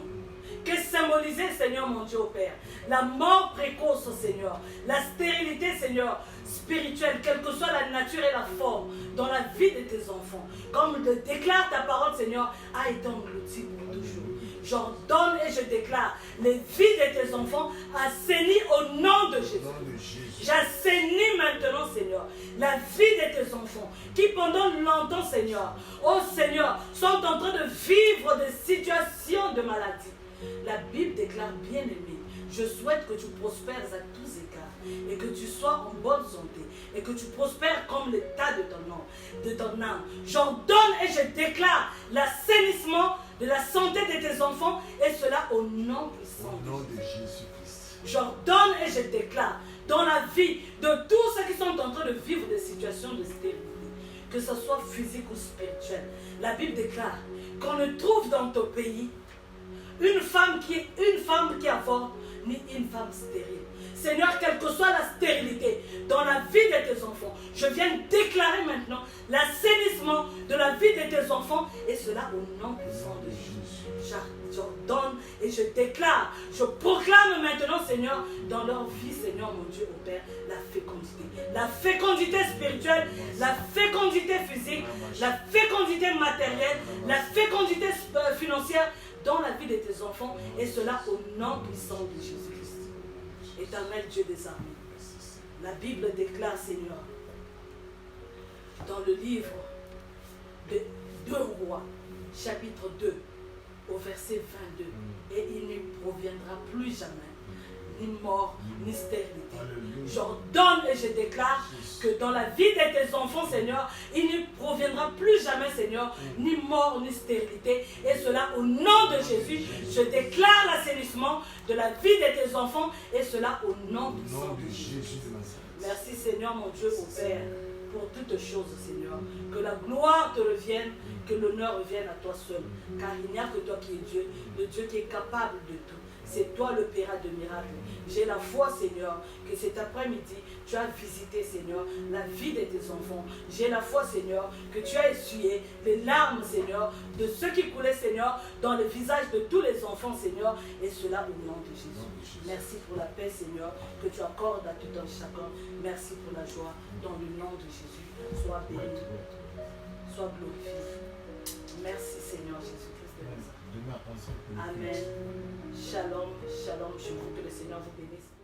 que symbolisait, Seigneur mon Dieu, Père, la mort précoce, Seigneur, la stérilité, Seigneur, spirituelle, quelle que soit la nature et la forme, dans la vie de tes enfants, comme le déclare ta parole, Seigneur, a été engloutie pour toujours. J'ordonne et je déclare les vies de tes enfants assainies au nom de Jésus. J'assainis maintenant, Seigneur, la vie de tes enfants qui pendant longtemps, Seigneur, oh Seigneur, sont en train de vivre des situations de maladie. La Bible déclare, bien-aimé, je souhaite que tu prospères à tous égards et que tu sois en bonne santé et que tu prospères comme l'état de ton âme. J'ordonne et je déclare l'assainissement de la santé de tes enfants et cela au nom puissant de Jésus-Christ. J'ordonne et je déclare dans la vie de tous ceux qui sont en train de vivre des situations de stérilité, que ce soit physique ou spirituel. La Bible déclare qu'on ne trouve dans ton pays une femme qui avorte, ni une femme stérile. Seigneur, quelle que soit la stérilité dans la vie de tes enfants, je viens déclarer maintenant l'assainissement de la vie de tes enfants et cela au nom puissant de Jésus. J'ordonne et je déclare, je proclame maintenant, Seigneur, dans leur vie, Seigneur, mon Dieu, au Père, la fécondité. La fécondité spirituelle, la fécondité physique, la fécondité matérielle, la fécondité financière dans la vie de tes enfants et cela au nom puissant de Jésus-Christ. Éternel Dieu des armées, la Bible déclare, Seigneur, dans le livre de 2 Rois, chapitre 2, au verset 22, et il ne proviendra plus jamais ni mort, ni stérilité. J'ordonne et je déclare que dans la vie de tes enfants, Seigneur, il ne proviendra plus jamais, Seigneur, ni mort, ni stérilité. Et cela au nom de Jésus, je déclare l'assainissement de la vie de tes enfants et cela au nom puissant de Jésus. Merci, Seigneur, mon Dieu, au Père, pour toutes choses, Seigneur. Que la gloire te revienne, que l'honneur revienne à toi seul. Car il n'y a que toi qui es Dieu, le Dieu qui est capable de tout. C'est toi le Père de miracles. J'ai la foi, Seigneur, que cet après-midi, tu as visité, Seigneur, la vie de tes enfants. J'ai la foi, Seigneur, que tu as essuyé les larmes, Seigneur, de ceux qui coulaient, Seigneur, dans le visage de tous les enfants, Seigneur, et cela au nom de Jésus. Merci pour la paix, Seigneur, que tu accordes à tout un chacun. Merci pour la joie, dans le nom de Jésus. Sois béni, sois glorifié. Merci, Seigneur Jésus-Christ de Nazareth. Amen. Shalom, shalom. Je vous que le Seigneur vous bénisse.